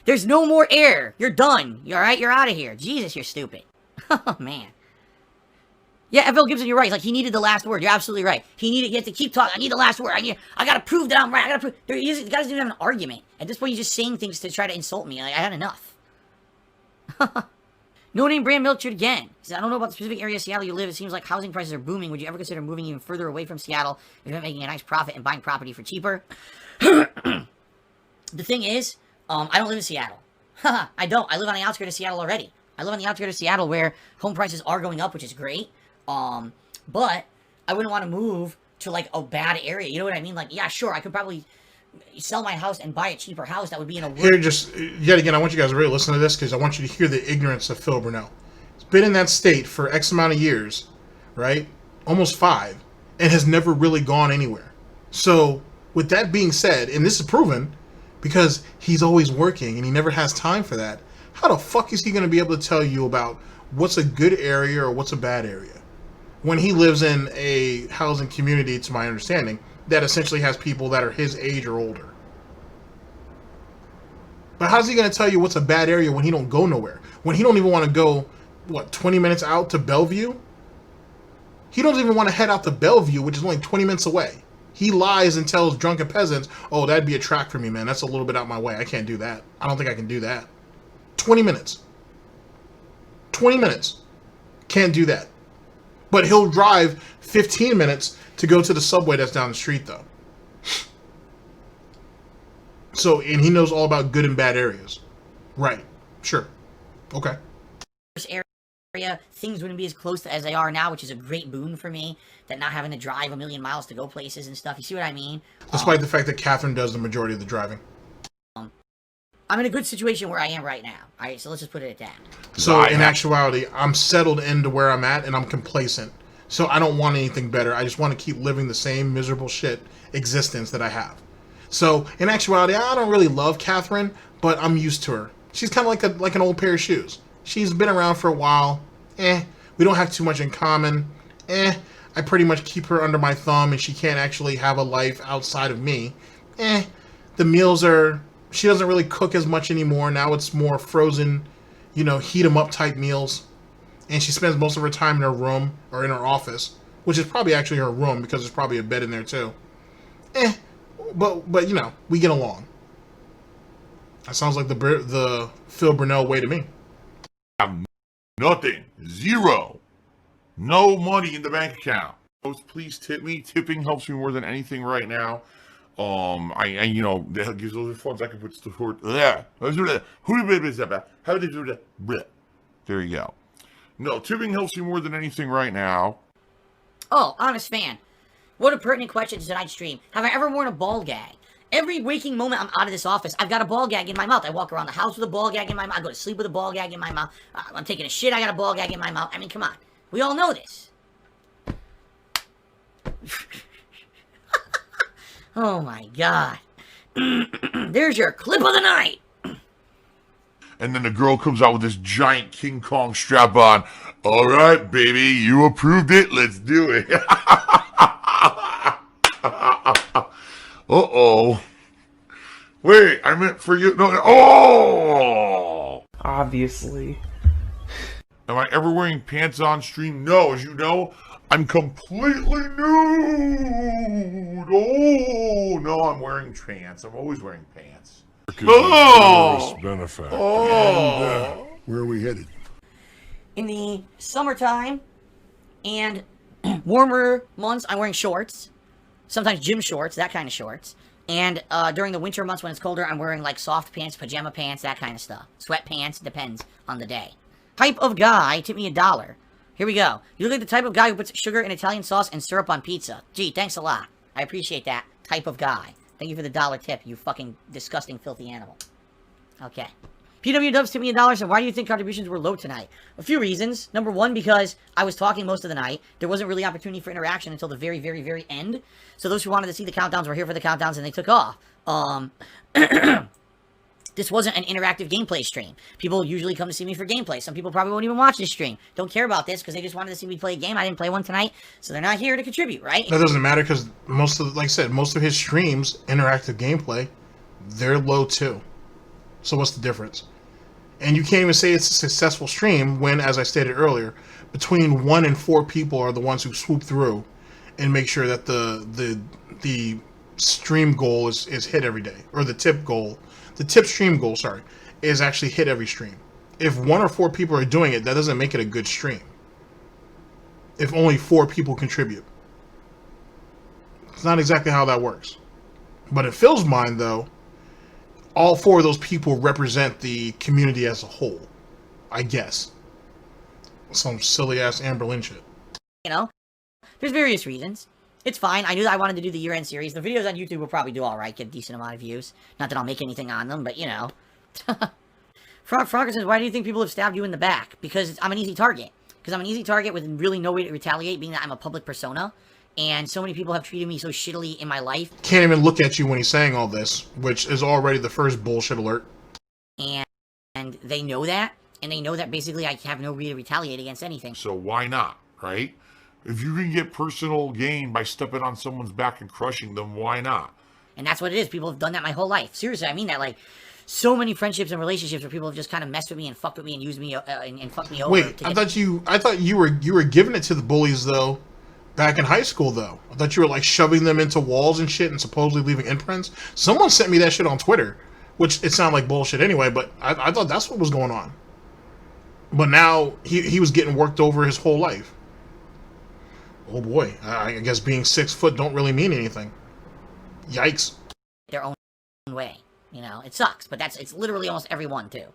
There's no more air. You're done. You alright? You're out of here. Jesus, you're stupid. Oh, man. Yeah, Phil Gibson, you're right. It's like, he needed the last word. You're absolutely right. He had to keep talking. I need the last word. I gotta prove that I'm right. I gotta prove. The guy doesn't even have an argument. At this point, he's just saying things to try to insult me. Like, I had enough. No Name Brand Milk again. He said, I don't know about the specific area of Seattle you live. It seems like housing prices are booming. Would you ever consider moving even further away from Seattle if you're making a nice profit and buying property for cheaper? The thing is, I don't live in Seattle. I don't. I live on the outskirts of Seattle already. I live on the outskirts of Seattle where home prices are going up, which is great. But I wouldn't want to move to, like, a bad area. You know what I mean? Like, yeah, sure, I could probably sell my house and buy a cheaper house that would be in a... Here, just, yet again, I want you guys to really listen to this because I want you to hear the ignorance of Phil Burnell. He's been in that state for X amount of years, right? Almost 5, and has never really gone anywhere. So, with that being said, and this is proven, because he's always working and he never has time for that, how the fuck is he going to be able to tell you about what's a good area or what's a bad area? When he lives in a housing community, to my understanding, that essentially has people that are his age or older. But how's he going to tell you what's a bad area when he don't go nowhere? When he don't even want to go, 20 minutes out to Bellevue? He doesn't even want to head out to Bellevue, which is only 20 minutes away. He lies and tells drunken peasants, oh, that'd be a track for me, man. That's a little bit out my way. I can't do that. I don't think I can do that. 20 minutes. 20 minutes. Can't do that. But he'll drive 15 minutes to go to the subway that's down the street, though. So, and he knows all about good and bad areas. Right. Sure. Okay. area, things wouldn't be as close as they are now, which is a great boon for me, that not having to drive a million miles to go places and stuff. You see what I mean? Despite the fact that Catherine does the majority of the driving. I'm in a good situation where I am right now. Alright, so let's just put it at that. So, in actuality, I'm settled into where I'm at, and I'm complacent. So, I don't want anything better. I just want to keep living the same miserable shit existence that I have. So, in actuality, I don't really love Catherine, but I'm used to her. She's kind of like an old pair of shoes. She's been around for a while. We don't have too much in common. I pretty much keep her under my thumb, and she can't actually have a life outside of me. The meals are... She doesn't really cook as much anymore. Now it's more frozen, heat 'em up type meals. And she spends most of her time in her room, or in her office, which is probably actually her room, because there's probably a bed in there too. But we get along. That sounds like the Phil Burnell way to me. Nothing. Zero. No money in the bank account. Please tip me. Tipping helps me more than anything right now. That gives those funds I can put toward. There you go. No, tipping helps me more than anything right now. Oh, honest fan. What a pertinent question to tonight's stream. Have I ever worn a ball gag? Every waking moment I'm out of this office, I've got a ball gag in my mouth. I walk around the house with a ball gag in my mouth. I go to sleep with a ball gag in my mouth. I'm taking a shit, I got a ball gag in my mouth. I mean, come on. We all know this. Oh my god. There's your clip of the night. And then the girl comes out with this giant King Kong strap on. All right, baby, you approved it. Let's do it. Uh-oh. Wait, I meant for you. No. Oh! Obviously. Am I ever wearing pants on stream? No, as you know, I'm completely nude. Oh, no, I'm wearing pants. I'm always wearing pants. Oh! Benefit. Oh! And, where are we headed? In the summertime and warmer months, I'm wearing shorts. Sometimes gym shorts, that kind of shorts. And during the winter months when it's colder, I'm wearing like soft pants, pajama pants, that kind of stuff. Sweatpants, depends on the day. Type of guy, tip me $1. Here we go. You look like the type of guy who puts sugar and Italian sauce and syrup on pizza. Gee, thanks a lot. I appreciate that. Type of guy. Thank you for the $1 tip, you fucking disgusting, filthy animal. Okay. PW Dubs tipped me $1, so why do you think contributions were low tonight? A few reasons. Number one, because I was talking most of the night. There wasn't really opportunity for interaction until the very, very, very end. So those who wanted to see the countdowns were here for the countdowns, and they took off. This wasn't an interactive gameplay stream. People usually come to see me for gameplay. Some people probably won't even watch this stream. Don't care about this because they just wanted to see me play a game. I didn't play one tonight, so they're not here to contribute, right? That doesn't matter because like I said, most of his streams, interactive gameplay, they're low too. So what's the difference? And you can't even say it's a successful stream when, as I stated earlier, between 1 and 4 people are the ones who swoop through and make sure that the stream goal is hit every day, or the tip stream goal, is actually hit every stream. If 1 or 4 people are doing it, that doesn't make it a good stream. If only 4 people contribute. It's not exactly how that works. But in Phil's mind, though, all 4 of those people represent the community as a whole, I guess. Some silly-ass Amber Lynn shit. There's various reasons. It's fine. I knew that I wanted to do the year-end series. The videos on YouTube will probably do alright, get a decent amount of views. Not that I'll make anything on them, but, Frogger says, why do you think people have stabbed you in the back? Because I'm an easy target. Because I'm an easy target with really no way to retaliate, being that I'm a public persona. And so many people have treated me so shittily in my life. Can't even look at you when he's saying all this, which is already the first bullshit alert. And they know that. And they know that basically I have no way to retaliate against anything. So why not, right? If you can get personal gain by stepping on someone's back and crushing them, why not? And that's what it is. People have done that my whole life. Seriously, I mean that. Like, so many friendships and relationships where people have just kind of messed with me and fucked with me and used me and fucked me over. Wait, I thought you were giving it to the bullies though, back in high school though. I thought you were like shoving them into walls and shit and supposedly leaving imprints. Someone sent me that shit on Twitter, which it sounded like bullshit anyway. But I thought that's what was going on. But now he was getting worked over his whole life. Oh boy, I guess being 6 foot don't really mean anything. Yikes. Their own way. You know, it sucks, but it's literally almost everyone too.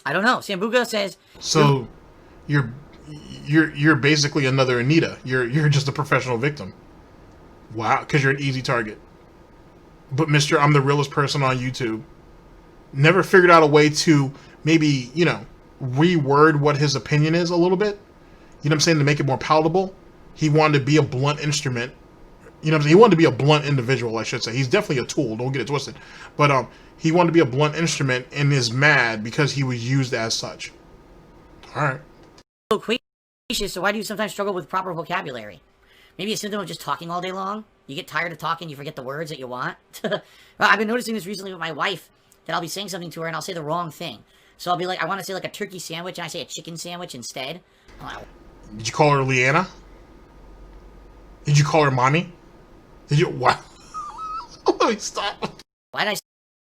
I don't know. Sambuca says. So, you're basically another Anita. You're just a professional victim. Wow, because you're an easy target. But Mr. I'm the realest person on YouTube. Never figured out a way to maybe, you know, reword what his opinion is a little bit. You know what I'm saying? To make it more palatable. He wanted to be a blunt instrument. You know what I'm saying? He wanted to be a blunt individual, I should say. He's definitely a tool. Don't get it twisted. But he wanted to be a blunt instrument and is mad because he was used as such. All right. So why do you sometimes struggle with proper vocabulary? Maybe a symptom of just talking all day long? You get tired of talking, you forget the words that you want? Well, I've been noticing this recently with my wife, that I'll be saying something to her and I'll say the wrong thing. So I'll be like, I want to say like a turkey sandwich, and I say a chicken sandwich instead. Did you call her Leanna? Did you call her Mommy? Did you... What? Let me stop. Why did I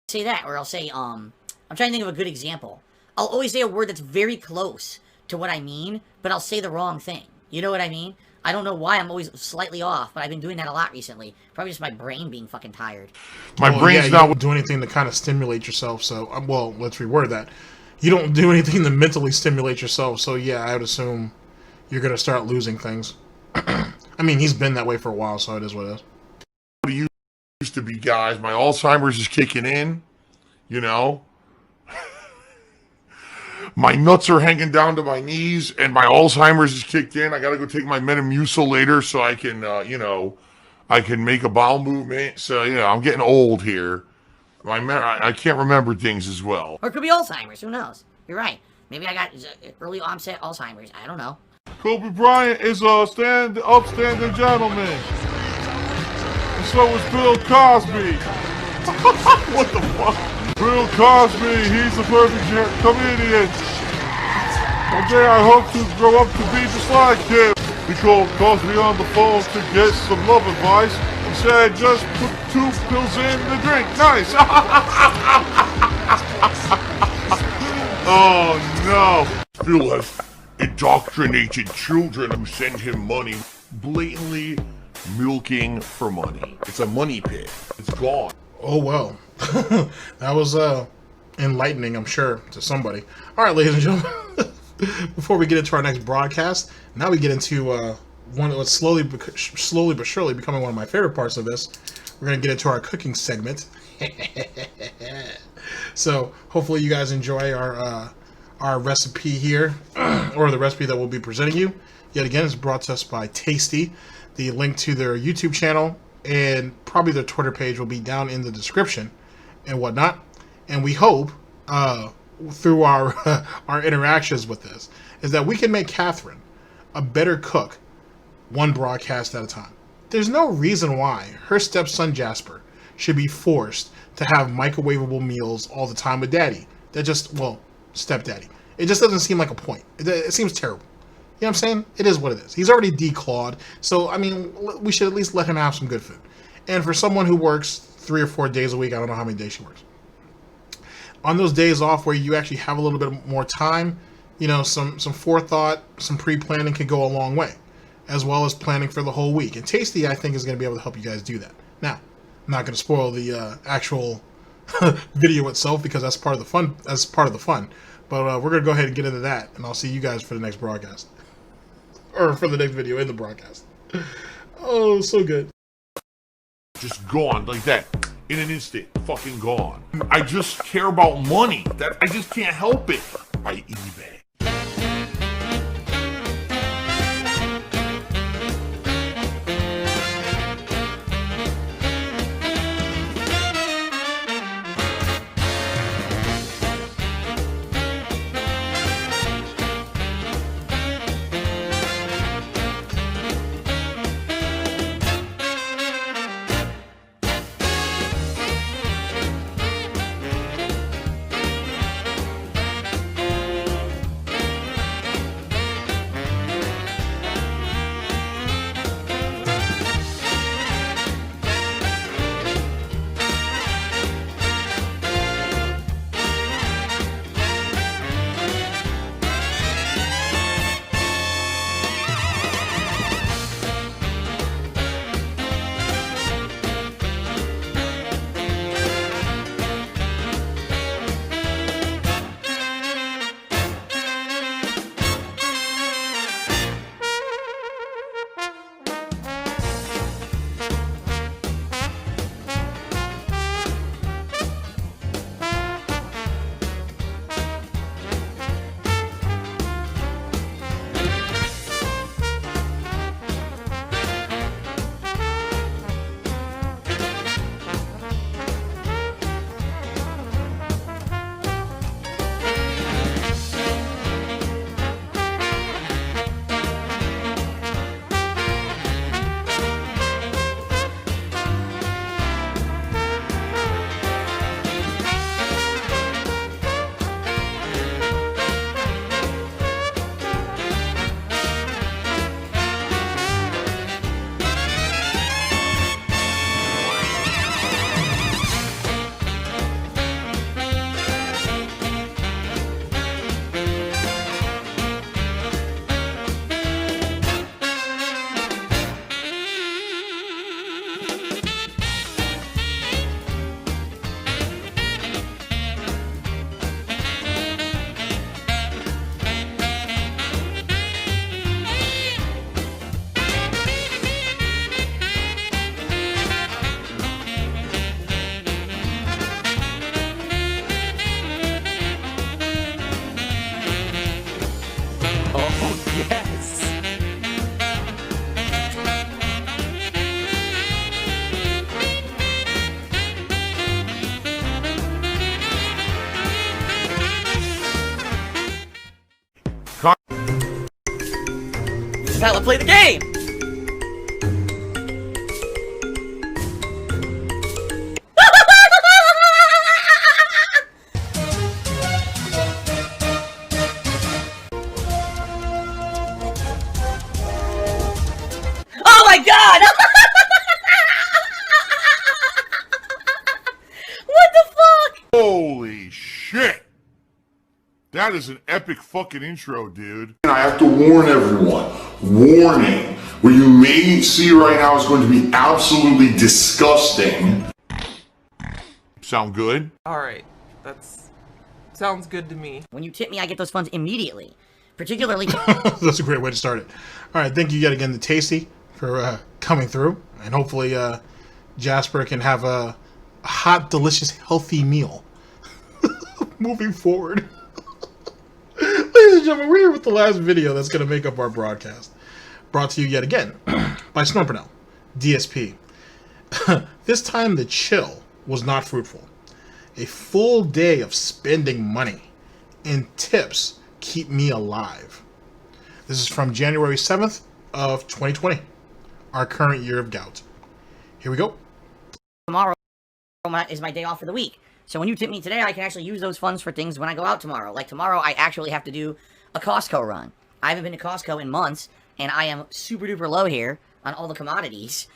say that? Or I'll say, I'm trying to think of a good example. I'll always say a word that's very close to what I mean, but I'll say the wrong thing. You know what I mean? I don't know why I'm always slightly off, but I've been doing that a lot recently. Probably just my brain being fucking tired. My brain's not doing anything to kind of stimulate yourself, so... well, let's reword that. You don't do anything to mentally stimulate yourself, so yeah, I would assume you're going to start losing things. I mean, he's been that way for a while, so it is what it is. What it used to be, guys. My Alzheimer's is kicking in, you know. My nuts are hanging down to my knees, and my Alzheimer's is kicked in. I gotta go take my Metamucil later so I can, you know, I can make a bowel movement. So, you know, I'm getting old here. I can't remember things as well. Or it could be Alzheimer's. Who knows? You're right. Maybe I got early onset Alzheimer's. I don't know. Kobe Bryant is a upstanding gentleman. And so is Bill Cosby. What the fuck? Bill Cosby, he's the perfect comedian. One day I hope to grow up to be just like him. He called Cosby on the phone to get some love advice. He said, just put 2 pills in the drink. Nice. Oh no. Bill has indoctrinated children who send him money, blatantly milking for money. It's a money pit. It's gone. Oh, well. That was enlightening, I'm sure, to somebody. All right, ladies and gentlemen, before we get into our next broadcast, now we get into one that's slowly but surely becoming one of my favorite parts of this. We're going to get into our cooking segment. So hopefully you guys enjoy our recipe here, or the recipe that we'll be presenting you. Yet again, it's brought to us by Tasty. The link to their YouTube channel and probably their Twitter page will be down in the description and whatnot. And we hope through our our interactions with this is that we can make Catherine a better cook one broadcast at a time. There's no reason why her stepson Jasper should be forced to have microwavable meals all the time with daddy. That just, well, stepdaddy. It just doesn't seem like a point. It seems terrible. You know what I'm saying? It is what it is. He's already declawed. So, I mean, we should at least let him have some good food. And for someone who works 3 or 4 days a week, I don't know how many days she works. On those days off where you actually have a little bit more time, you know, some forethought, some pre-planning could go a long way, as well as planning for the whole week. And Tasty, I think, is going to be able to help you guys do that. Now, I'm not going to spoil the actual video itself because that's part of the fun. That's part of the fun. But we're going to go ahead and get into that, and I'll see you guys for the next broadcast. Or for the next video in the broadcast. Oh, so good. Just gone like that. In an instant. Fucking gone. I just care about money. That I just can't help it. By eBay. is how I play the game! Oh my god! What the fuck? Holy shit! That is an epic fucking intro, dude. And I have to warn everyone. Warning. What you may see right now is going to be absolutely disgusting. Sound good? Alright, sounds good to me. When you tip me, I get those funds immediately. Particularly... That's a great way to start it. All right, thank you yet again to Tasty for coming through. And hopefully Jasper can have a hot, delicious, healthy meal moving forward. Ladies and gentlemen, we're here with the last video that's going to make up our broadcast. Brought to you yet again by Burnell, DSP. This time the chill was not fruitful. A full day of spending money and tips keep me alive. This is from January 7th of 2020, our current year of gout. Here we go. Tomorrow is my day off for the week. So when you tip me today, I can actually use those funds for things when I go out tomorrow. Like tomorrow, I actually have to do a Costco run. I haven't been to Costco in months, and I am super duper low here on all the commodities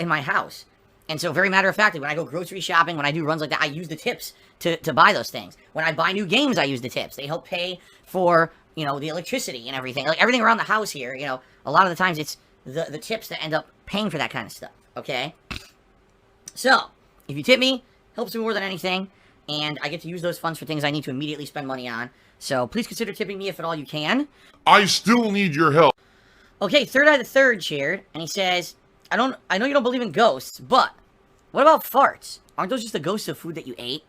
in my house. And so very matter of factly, when I go grocery shopping, when I do runs like that, I use the tips to buy those things. When I buy new games, I use the tips. They help pay for, you know, the electricity and everything. Like everything around the house here, you know, a lot of the times it's the tips that end up paying for that kind of stuff, okay? So, if you tip me, helps me more than anything. And I get to use those funds for things I need to immediately spend money on. So please consider tipping me if at all you can. I still need your help. Okay, Third Eye the Third shared, and he says, I know you don't believe in ghosts, but what about farts? Aren't those just the ghosts of food that you ate?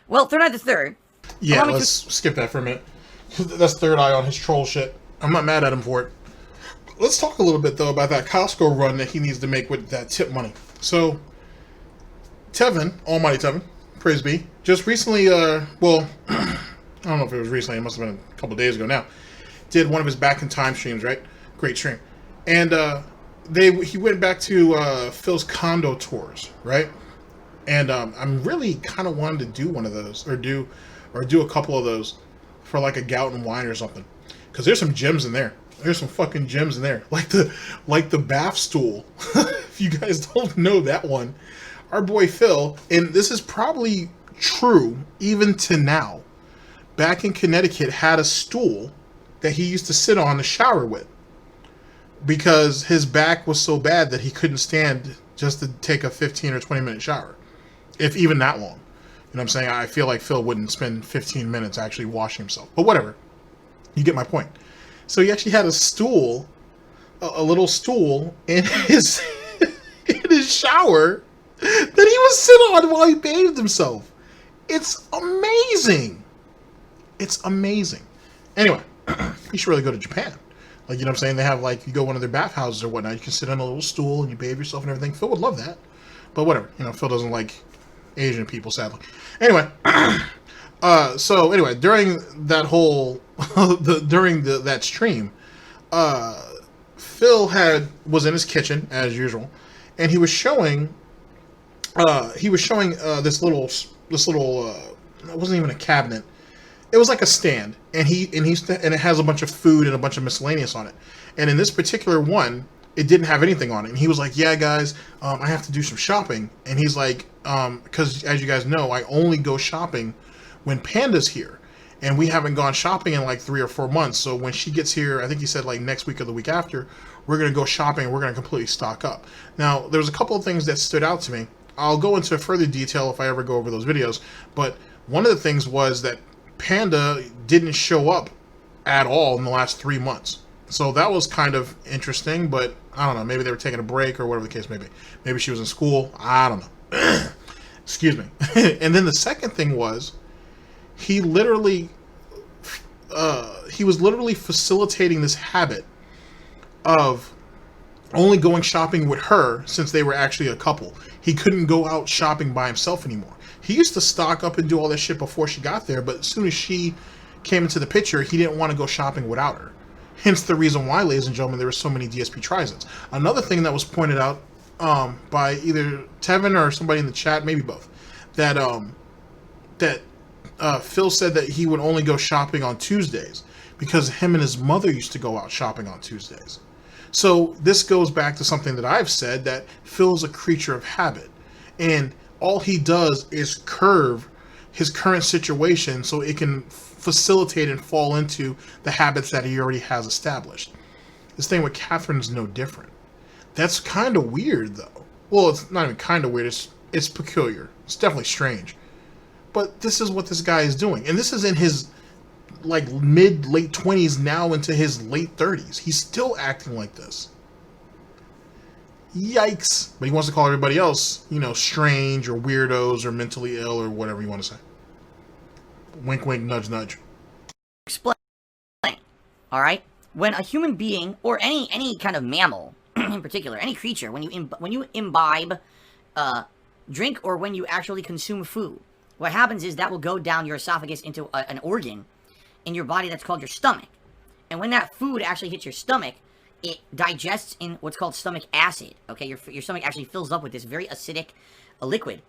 Well, Third Eye the Third. Yeah, let's skip that for a minute. That's Third Eye on his troll shit. I'm not mad at him for it. Let's talk a little bit, though, about that Costco run that he needs to make with that tip money. So, Tevin, almighty Tevin, praise be, just recently, well, I don't know if it was recently, it must have been a couple days ago now, did one of his Back in Time streams, right? Great stream. And he went back to Phil's condo tours, right? And I'm really kind of wanting to do one of those, or do a couple of those for like a gout and wine or something. Because there's some gems in there. There's some fucking gems in there. Like the bath stool. If you guys don't know that one. Our boy Phil, and this is probably true even to now, back in Connecticut had a stool that he used to sit on the shower with because his back was so bad that he couldn't stand just to take a 15 or 20 minute shower, if even that long. You know what I'm saying? I feel like Phil wouldn't spend 15 minutes actually washing himself, but whatever. You get my point. So he actually had a stool, a little stool in his in his shower that he was sitting on while he bathed himself. It's amazing. It's amazing. Anyway, you should really go to Japan. Like, you know what I'm saying? They have, like, you go one of their bathhouses or whatnot. You can sit on a little stool and you bathe yourself and everything. Phil would love that. But whatever. You know, Phil doesn't like Asian people, sadly. Anyway. So, anyway, during that whole... that stream, Phil was in his kitchen, as usual. And he was showing... this little it wasn't even a cabinet. It was like a stand, and it has a bunch of food and a bunch of miscellaneous on it. And in this particular one, it didn't have anything on it. And he was like, "Yeah, guys, I have to do some shopping." And he's like, because as you guys know, I only go shopping when Panda's here, and we haven't gone shopping in like 3 or 4 months. So when she gets here, I think he said like next week or the week after, we're gonna go shopping. And we're gonna completely stock up. Now, there's a couple of things that stood out to me. I'll go into further detail if I ever go over those videos, but one of the things was that Panda didn't show up at all in the last 3 months. So that was kind of interesting, but I don't know, maybe they were taking a break or whatever the case may be. Maybe she was in school, I don't know. Excuse me. And then the second thing was, he was literally facilitating this habit of only going shopping with her since they were actually a couple. He couldn't go out shopping by himself anymore. He used to stock up and do all that shit before she got there, but as soon as she came into the picture, he didn't want to go shopping without her. Hence the reason why, ladies and gentlemen, there were so many DSP trizons. Another thing that was pointed out by either Tevin or somebody in the chat, maybe both, that Phil said that he would only go shopping on Tuesdays because him and his mother used to go out shopping on Tuesdays. So this goes back to something that I've said, that Phil's a creature of habit, and all he does is curve his current situation so it can facilitate and fall into the habits that he already has established. This thing with Catherine's no different. That's kind of weird, though. Well, it's not even kind of weird. It's peculiar. It's definitely strange. But this is what this guy is doing. And this is in his like late 20s now into his late 30s. He's still acting like this. Yikes. But he wants to call everybody else, you know, strange or weirdos or mentally ill or whatever you want to say. Wink, wink, nudge, nudge. Explain. All right? When a human being, or any kind of mammal in particular, any creature, when you imbibe drink or when you actually consume food, what happens is that will go down your esophagus into an organ in your body that's called your stomach. And when that food actually hits your stomach, it digests in what's called stomach acid. Okay, your stomach actually fills up with this very acidic liquid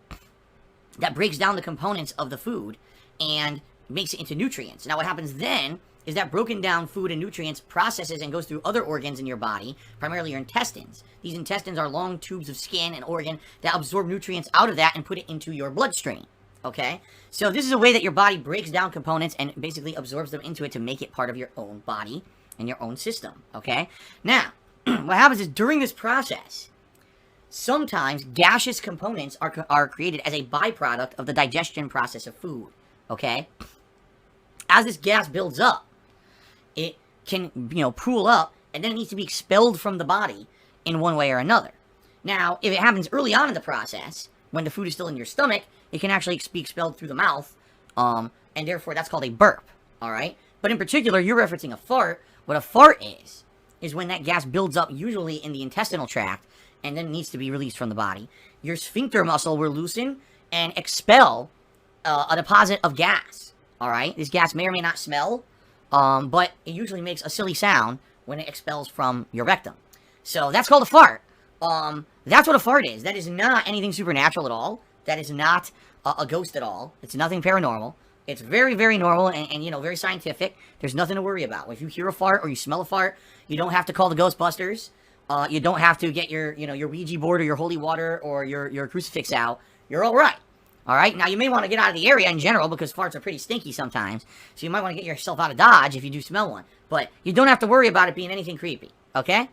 that breaks down the components of the food and makes it into nutrients. Now what happens then is that broken down food and nutrients processes and goes through other organs in your body, primarily your intestines. These intestines are long tubes of skin and organ that absorb nutrients out of that and put it into your bloodstream. Okay? So this is a way that your body breaks down components and basically absorbs them into it to make it part of your own body and your own system. Okay? Now, what happens is during this process, sometimes gaseous components are created as a byproduct of the digestion process of food. Okay? As this gas builds up, it can, pool up, and then it needs to be expelled from the body in one way or another. Now, if it happens early on in the process, when the food is still in your stomach, it can actually be expelled through the mouth, and therefore that's called a burp, alright? But in particular, you're referencing a fart. What a fart is when that gas builds up, usually in the intestinal tract, and then needs to be released from the body. Your sphincter muscle will loosen and expel a deposit of gas, alright? This gas may or may not smell, but it usually makes a silly sound when it expels from your rectum. So that's called a fart. That's what a fart is. That is not anything supernatural at all. That is not a ghost at all. It's nothing paranormal. It's very, very normal and very scientific. There's nothing to worry about. If you hear a fart or you smell a fart, you don't have to call the Ghostbusters. You don't have to get your Ouija board or your holy water or your crucifix out. You're all right. All right? Now, you may want to get out of the area in general because farts are pretty stinky sometimes. So you might want to get yourself out of Dodge if you do smell one. But you don't have to worry about it being anything creepy. Okay?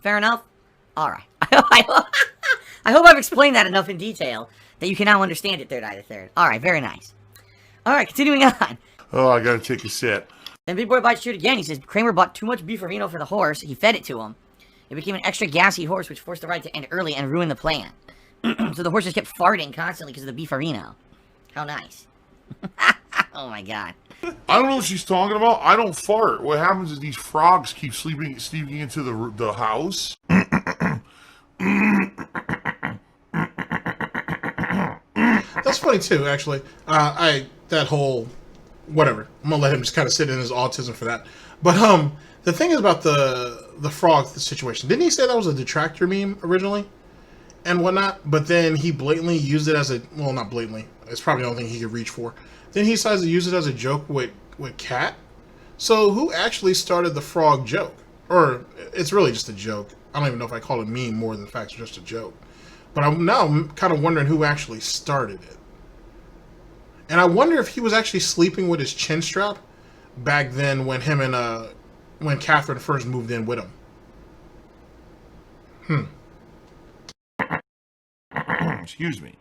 Fair enough? All right. I hope I've explained that enough in detail that you can now understand it, Third Eye the Third. All right, very nice. All right, continuing on. Oh, I gotta take a sip. Then Big Boy Bites Shoot again. He says, Kramer bought too much beefarino for the horse. He fed it to him. It became an extra gassy horse, which forced the ride to end early and ruined the plan. So the horse just kept farting constantly because of the beefarino. How nice. Oh, my God. I don't know what she's talking about. I don't fart. What happens is these frogs keep sneaking into the house. That's funny too, actually. That whole whatever. I'm gonna let him just kind of sit in his autism for that. But the thing is about the frog situation. Didn't he say that was a detractor meme originally and whatnot? But then he blatantly used it as not blatantly. It's probably the only thing he could reach for. Then he decides to use it as a joke with Cat. So who actually started the frog joke? Or it's really just a joke. I don't even know if I call it meme more than the fact it's just a joke. But I'm kind of wondering who actually started it. And I wonder if he was actually sleeping with his chin strap back then when him and when Catherine first moved in with him. Excuse me.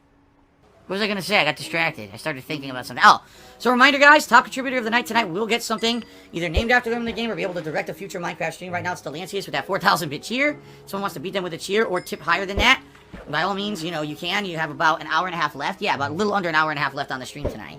What was I going to say? I got distracted. I started thinking about something. Oh, so reminder, guys, top contributor of the night tonight will get something either named after them in the game or be able to direct a future Minecraft stream. Right now, it's the Lancius with that 4,000-bit cheer. Someone wants to beat them with a cheer or tip higher than that. By all means, you can. You have about an hour and a half left. Yeah, about a little under an hour and a half left on the stream tonight.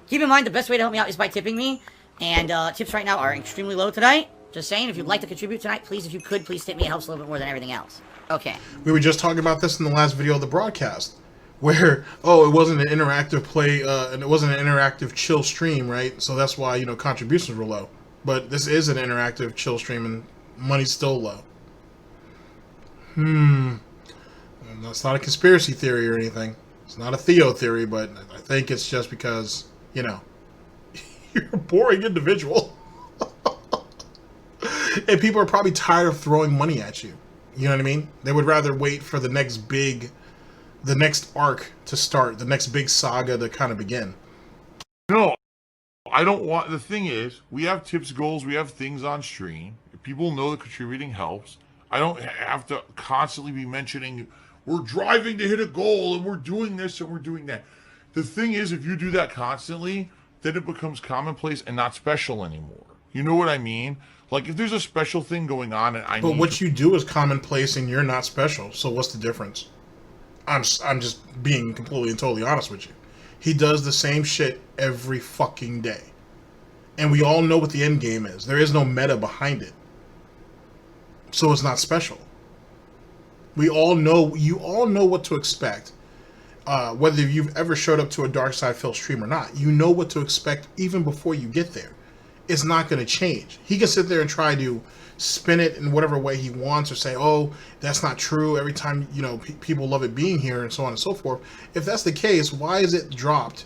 Keep in mind, the best way to help me out is by tipping me. And tips right now are extremely low tonight. Just saying, if you'd like to contribute tonight, please, if you could, please tip me. It helps a little bit more than everything else. Okay. We were just talking about this in the last video of the broadcast. Where, it wasn't an interactive play, and it wasn't an interactive chill stream, right? So that's why, contributions were low. But this is an interactive chill stream, and money's still low. That's not a conspiracy theory or anything. It's not a Theo theory, but I think it's just because, you know, you're a boring individual. And people are probably tired of throwing money at you. You know what I mean? They would rather wait for the next arc to start, the next big saga to kind of begin. No, I don't want. The thing is, we have tips, goals, we have things on stream. People know that contributing helps. I don't have to constantly be mentioning we're driving to hit a goal and we're doing this and we're doing that. The thing is, if you do that constantly, then it becomes commonplace and not special anymore. You know what I mean? Like, if there's a special thing going on and But what you do is commonplace and you're not special, so what's the difference? I'm just being completely and totally honest with you. He does the same shit every fucking day. And we all know what the end game is. There is no meta behind it. So it's not special. You all know what to expect. Whether you've ever showed up to a Dark Side Phil stream or not, you know what to expect even before you get there. It's not going to change. He can sit there and try to spin it in whatever way he wants, or say, oh, that's not true. Every time, you know, people love it being here, and so on and so forth. If that's the case, why is it dropped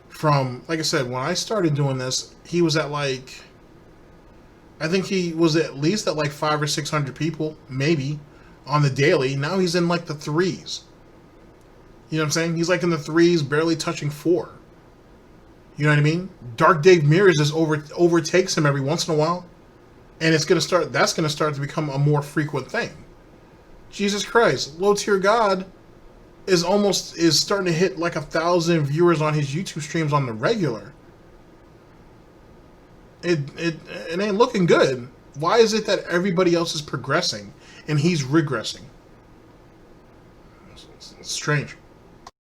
from, like I said, when I started doing this, he was at like, I think he was at least at like 500 or 600 people, maybe, on the daily. Now he's in like the 3s. You know what I'm saying? He's like in the 3s, barely touching 4. You know what I mean? Dark Dave Mirrors just overtakes him every once in a while. And that's going to start to become a more frequent thing. Jesus Christ. Low Tier God is starting to hit like 1,000 viewers on his YouTube streams on the regular. It ain't looking good. Why is it that everybody else is progressing and he's regressing? It's strange.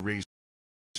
Raise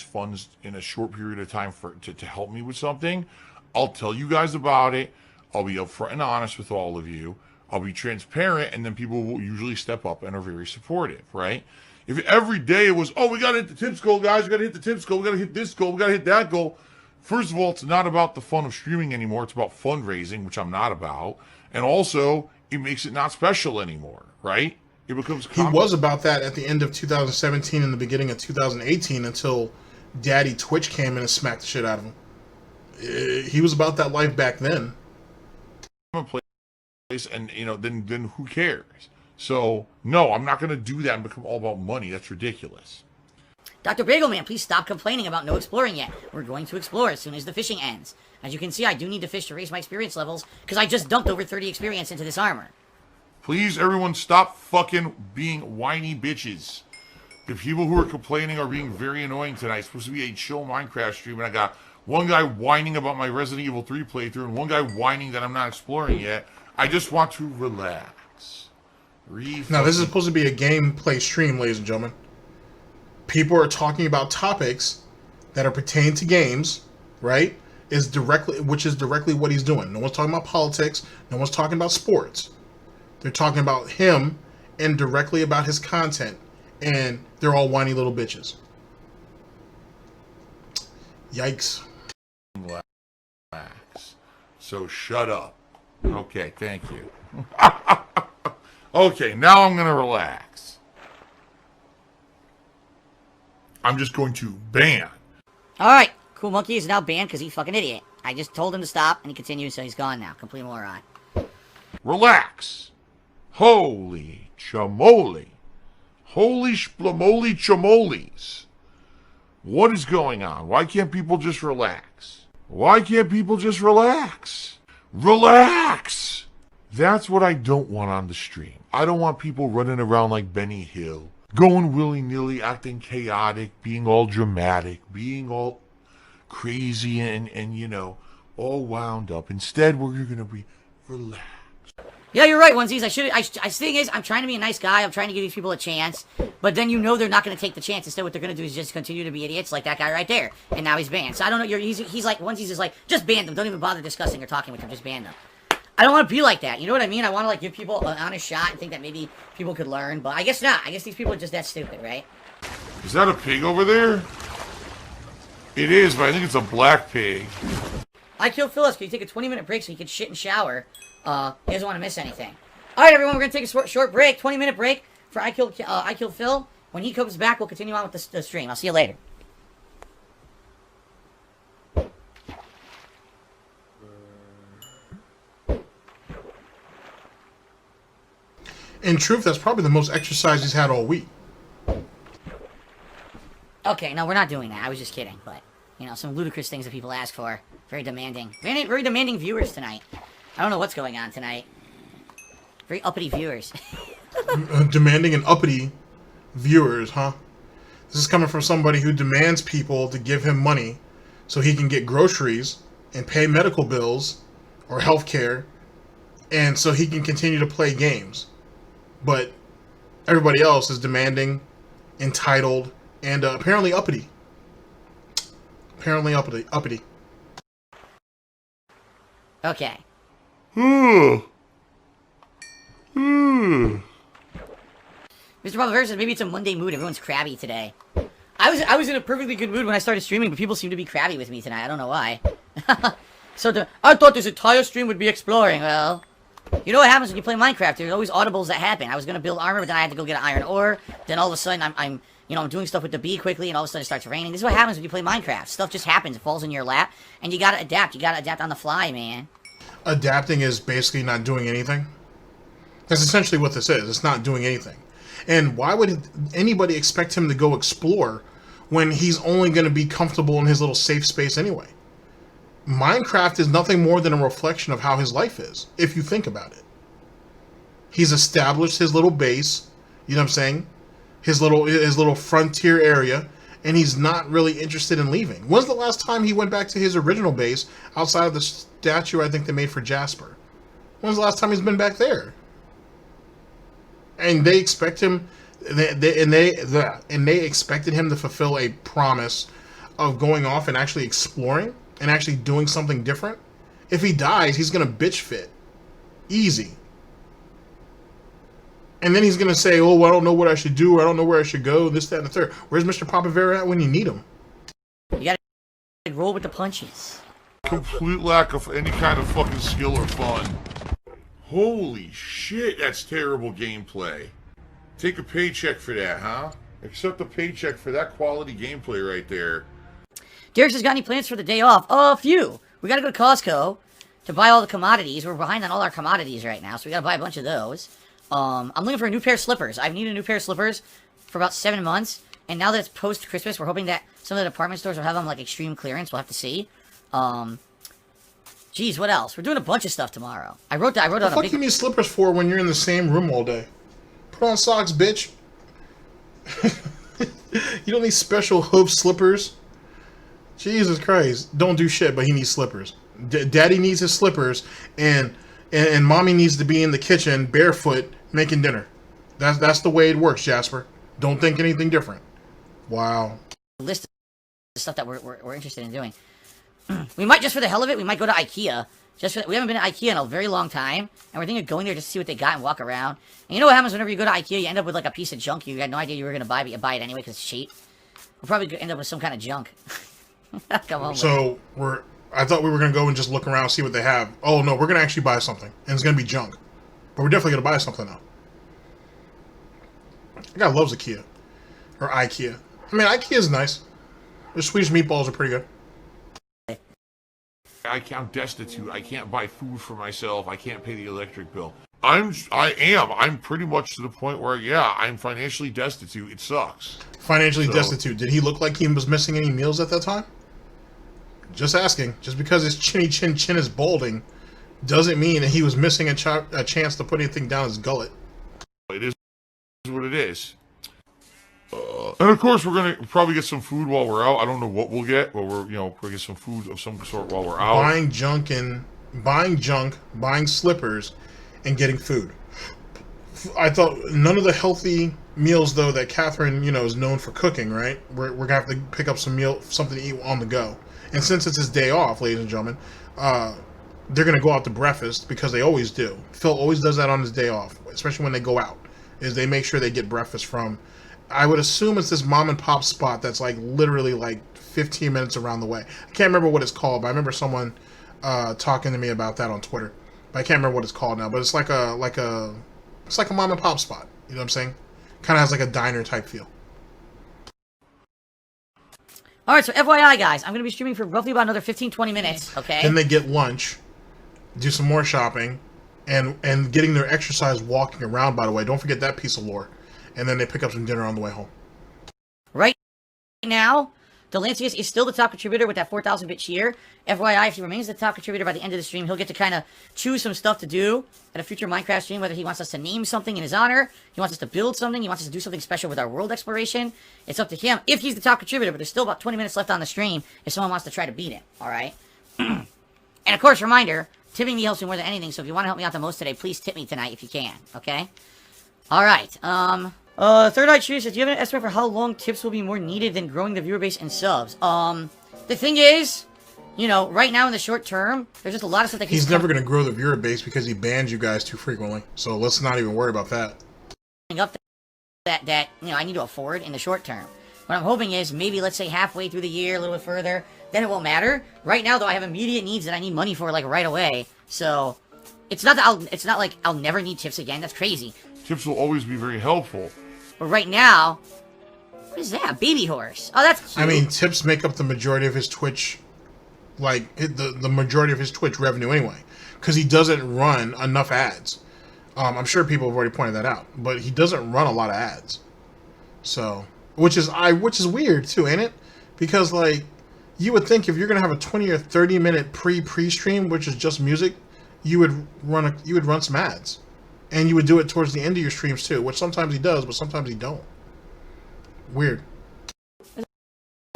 funds in a short period of time to help me with something, I'll tell you guys about it. I'll be upfront and honest with all of you. I'll be transparent, and then people will usually step up and are very supportive, right? If every day it was, oh, we got to hit the tips goal, guys, we got to hit the tips goal, we got to hit this goal, we got to hit that goal. First of all, it's not about the fun of streaming anymore. It's about fundraising, which I'm not about. And also, it makes it not special anymore, right? It becomes He was about that at the end of 2017 and the beginning of 2018 until Daddy Twitch came in and smacked the shit out of him. He was about that life back then. Place, and you know, then who cares? So no, I'm not going to do that and become all about money. That's ridiculous. Dr. Bagelman, please stop complaining about no exploring yet. We're going to explore as soon as the fishing ends. As you can see, I do need to fish to raise my experience levels, because I just dumped over 30 experience into this armor. Please, everyone, stop fucking being whiny bitches. The people who are complaining are being very annoying tonight. It's supposed to be a chill Minecraft stream, and I got one guy whining about my Resident Evil 3 playthrough, and one guy whining that I'm not exploring yet. I just want to relax. Now, this is supposed to be a gameplay stream, ladies and gentlemen. People are talking about topics that are pertaining to games, right? Which is directly what he's doing. No one's talking about politics. No one's talking about sports. They're talking about him and directly about his content. And they're all whiny little bitches. Yikes. Relax. So shut up. Okay, thank you. Okay, now I'm going to relax. I'm just going to ban. Alright, Cool Monkey is now banned because he's a fucking idiot. I just told him to stop, and he continues, so he's gone now. Complete moron. Relax. Holy chamoli. Holy splamoli chamolis. What is going on? Why can't people just relax? Why can't people just relax? Relax! That's what I don't want on the stream. I don't want people running around like Benny Hill, going willy-nilly, acting chaotic, being all dramatic, being all crazy and you know, all wound up. Instead, we're going to be relaxed. Yeah, you're right, Onesies. The thing is, I'm trying to be a nice guy. I'm trying to give these people a chance. But then you know they're not going to take the chance. Instead, what they're going to do is just continue to be idiots like that guy right there. And now he's banned. So I don't know. He's like, Onesies is like, just ban them. Don't even bother discussing or talking with them. Just ban them. I don't want to be like that. You know what I mean? I want to like give people an honest shot and think that maybe people could learn. But I guess not. I guess these people are just that stupid, right? Is that a pig over there? It is, but I think it's a black pig. I killed Phyllis. Can you take a 20-minute break so he can shit and shower? He doesn't want to miss anything. All right, everyone, we're gonna take a short break, 20-minute break for I killed Phil. When he comes back, we'll continue on with the stream. I'll see you later. In truth, that's probably the most exercise he's had all week. Okay, no, we're not doing that. I was just kidding, but you know, some ludicrous things that people ask for. Very demanding. Very demanding viewers tonight. I don't know what's going on tonight. Very uppity viewers. Demanding and uppity viewers, huh? This is coming from somebody who demands people to give him money so he can get groceries and pay medical bills or health care, and so he can continue to play games. But everybody else is demanding, entitled, and apparently uppity. Apparently uppity. Okay. Mr. Papa says maybe it's a Monday mood. Everyone's crabby today. I was in a perfectly good mood when I started streaming, but people seem to be crabby with me tonight. I don't know why. I thought this entire stream would be exploring. Well, you know what happens when you play Minecraft? There's always audibles that happen. I was gonna build armor, but then I had to go get an iron ore. Then all of a sudden, I'm doing stuff with the bee quickly, and all of a sudden it starts raining. This is what happens when you play Minecraft. Stuff just happens. It falls in your lap, and you gotta adapt. You gotta adapt on the fly, man. Adapting is basically not doing anything. That's essentially what this is. It's not doing anything. And why would anybody expect him to go explore when he's only going to be comfortable in his little safe space anyway? Minecraft is nothing more than a reflection of how his life is, if you think about it. He's established his little base, you know what I'm saying? His little frontier area, and he's not really interested in leaving. When's the last time he went back to his original base outside of the statue I think they made for Jasper? When's the last time he's been back there? And they expect him, they expected him to fulfill a promise of going off and actually exploring and actually doing something different. If he dies, he's gonna bitch fit, easy. And then he's gonna say, "Oh, well, I don't know what I should do, or I don't know where I should go." This, that, and the third. Where's Mr. Papavera at when you need him? You gotta roll with the punches. Complete lack of any kind of fucking skill or fun. Holy shit, that's terrible gameplay. Take a paycheck for that, huh? Accept a paycheck for that quality gameplay right there. Derek says, got any plans for the day off? A few. We gotta go to Costco to buy all the commodities. We're behind on all our commodities right now, so we gotta buy a bunch of those. I'm looking for a new pair of slippers. I've needed a new pair of slippers for about 7 months, and now that it's post-Christmas, we're hoping that some of the department stores will have them like extreme clearance. We'll have to see. Geez, what else? We're doing a bunch of stuff tomorrow. I wrote down a big... What the fuck you need slippers for when you're in the same room all day? Put on socks, bitch. You don't need special hoof slippers. Jesus Christ. Don't do shit, but he needs slippers. Daddy needs his slippers, and mommy needs to be in the kitchen barefoot making dinner. That's the way it works, Jasper. Don't think anything different. Wow. List of stuff that we're interested in doing. We might, just for the hell of it, we might go to IKEA. We haven't been to IKEA in a very long time, and we're thinking of going there just to see what they got and walk around. And you know what happens whenever you go to IKEA? You end up with like a piece of junk you had no idea you were going to buy, but you buy it anyway because it's cheap. We'll probably end up with some kind of junk. Come on. So I thought we were going to go and just look around and see what they have. Oh no, we're going to actually buy something, and it's going to be junk. But we're definitely going to buy something now. The guy loves IKEA. Or IKEA. I mean, IKEA is nice. The Swedish meatballs are pretty good. I'm destitute. I can't buy food for myself. I can't pay the electric bill. I'm pretty much to the point where, yeah, I'm financially destitute. It sucks. Financially destitute. Did he look like he was missing any meals at that time? Just asking. Just because his chinny chin is balding doesn't mean that he was missing a chance to put anything down his gullet. It is what it is. And of course, we're gonna probably get some food while we're out. I don't know what we'll get, but we'll get some food of some sort while we're out. Buying junk, buying slippers, and getting food. I thought none of the healthy meals though that Catherine, is known for cooking. Right? We're gonna have to pick up something to eat on the go. And since it's his day off, ladies and gentlemen, they're gonna go out to breakfast because they always do. Phil always does that on his day off, especially when they go out. Is they make sure they get breakfast from. I would assume it's this mom and pop spot that's like literally like 15 minutes around the way. I can't remember what it's called, but I remember someone talking to me about that on Twitter. But I can't remember what it's called now. But it's like a mom and pop spot. You know what I'm saying? Kind of has like a diner type feel. Alright, so FYI, guys, I'm going to be streaming for roughly about another 15-20 minutes, okay? Then they get lunch, do some more shopping, and getting their exercise walking around, by the way. Don't forget that piece of lore. And then they pick up some dinner on the way home. Right now, Delancius is still the top contributor with that 4,000-bit cheer. FYI, if he remains the top contributor by the end of the stream, he'll get to kind of choose some stuff to do at a future Minecraft stream, whether he wants us to name something in his honor, he wants us to build something, he wants us to do something special with our world exploration. It's up to him if he's the top contributor, but there's still about 20 minutes left on the stream if someone wants to try to beat him, alright? And of course, reminder, tipping me helps me more than anything, so if you want to help me out the most today, please tip me tonight if you can, okay? Alright, Third Eye Tree says, do you have an estimate for how long tips will be more needed than growing the viewer base and subs? The thing is, you know, right now in the short term, there's just a lot of stuff that he's never going to grow the viewer base because he bans you guys too frequently. So let's not even worry about that. Up that you know I need to afford in the short term. What I'm hoping is maybe let's say halfway through the year, a little bit further, then it won't matter. Right now, though, I have immediate needs that I need money for like right away. So it's not like I'll never need tips again. That's crazy. Tips will always be very helpful. But right now, what is that? Baby horse. Oh, that's cute. I mean, tips make up the majority of his Twitch, like, the majority of his Twitch revenue anyway. Because he doesn't run enough ads. I'm sure people have already pointed that out. But he doesn't run a lot of ads. So, which is weird too, ain't it? Because, like, you would think if you're going to have a 20 or 30 minute pre-stream, which is just music, you would run some ads. And you would do it towards the end of your streams too, which sometimes he does, but sometimes he don't. Weird.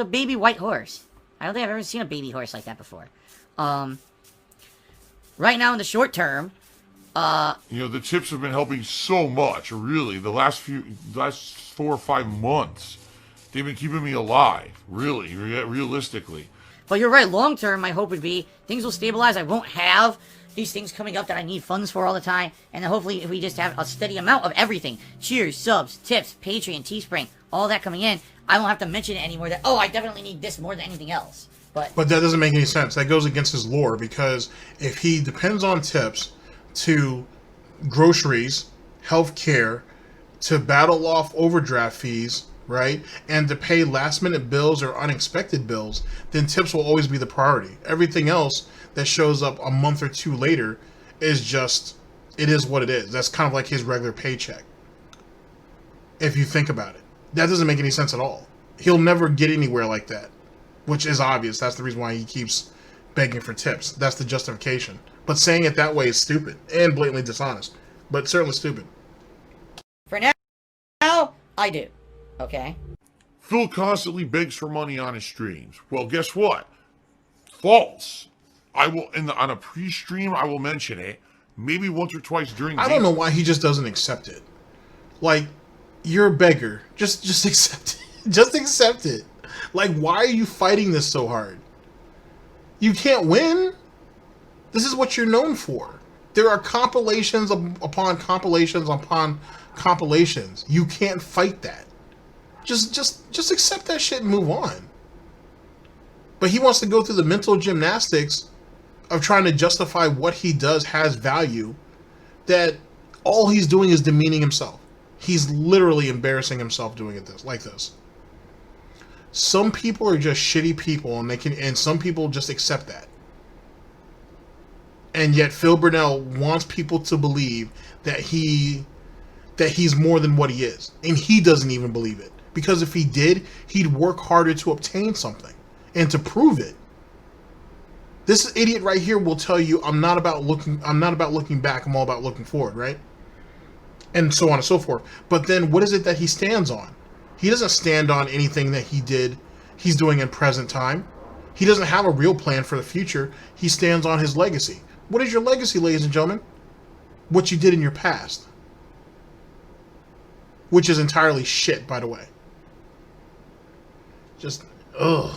A baby white horse. I don't think I've ever seen a baby horse like that before. Right now in the short term, you know, the tips have been helping so much, really. The last 4 or 5 months, they've been keeping me alive, really, realistically. But you're right, long term, my hope would be things will stabilize. I won't have these things coming up that I need funds for all the time. And then hopefully if we just have a steady amount of everything, cheers, subs, tips, Patreon, Teespring, all that coming in, I won't have to mention it anymore that, oh, I definitely need this more than anything else. But that doesn't make any sense. That goes against his lore, because if he depends on tips to groceries, healthcare, to battle off overdraft fees, right, and to pay last-minute bills or unexpected bills, then tips will always be the priority. Everything else that shows up a month or two later is just, it is what it is. That's kind of like his regular paycheck, if you think about it. That doesn't make any sense at all. He'll never get anywhere like that, which is obvious. That's the reason why he keeps begging for tips. That's the justification. But saying it that way is stupid and blatantly dishonest, but certainly stupid. For now, I do. Okay? Phil constantly begs for money on his streams. Well, guess what? False. I will, on a pre-stream, I will mention it. Maybe once or twice during the I don't know why he just doesn't accept it. Like, you're a beggar. Just accept it. Just accept it. Like, why are you fighting this so hard? You can't win. This is what you're known for. There are compilations upon compilations upon compilations. You can't fight that. Just accept that shit and move on. But he wants to go through the mental gymnastics of trying to justify what he does has value, that all he's doing is demeaning himself. He's literally embarrassing himself doing it like this. Some people are just shitty people, and some people just accept that. And yet Phil Burnell wants people to believe that he's more than what he is. And he doesn't even believe it. Because if he did, he'd work harder to obtain something and to prove it. This idiot right here will tell you, I'm not about looking back, I'm all about looking forward, right? And so on and so forth. But then what is it that he stands on? He doesn't stand on anything that he's doing in present time. He doesn't have a real plan for the future. He stands on his legacy. What is your legacy, ladies and gentlemen? What you did in your past. Which is entirely shit, by the way. Just, ugh.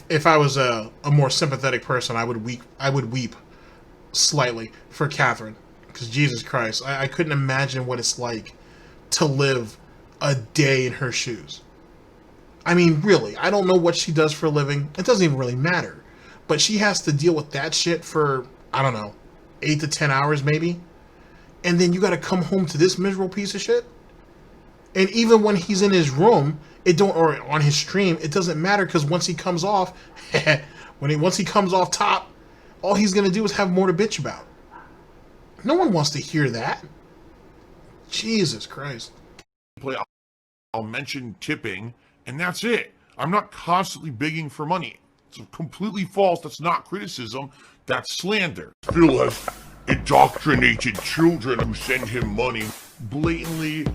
If I was a more sympathetic person, I would weep slightly for Catherine, because Jesus Christ, I couldn't imagine what it's like to live a day in her shoes. I mean, really, I don't know what she does for a living. It doesn't even really matter. But she has to deal with that shit for, I don't know, 8 to 10 hours maybe. And then you got to come home to this miserable piece of shit. And even when he's in his room, or on his stream, it doesn't matter, because once he comes off, once he comes off top, all he's gonna do is have more to bitch about. No one wants to hear that. Jesus Christ. I'll mention tipping, and that's it. I'm not constantly begging for money. It's completely false. That's not criticism. That's slander. Phil has indoctrinated children who send him money, blatantly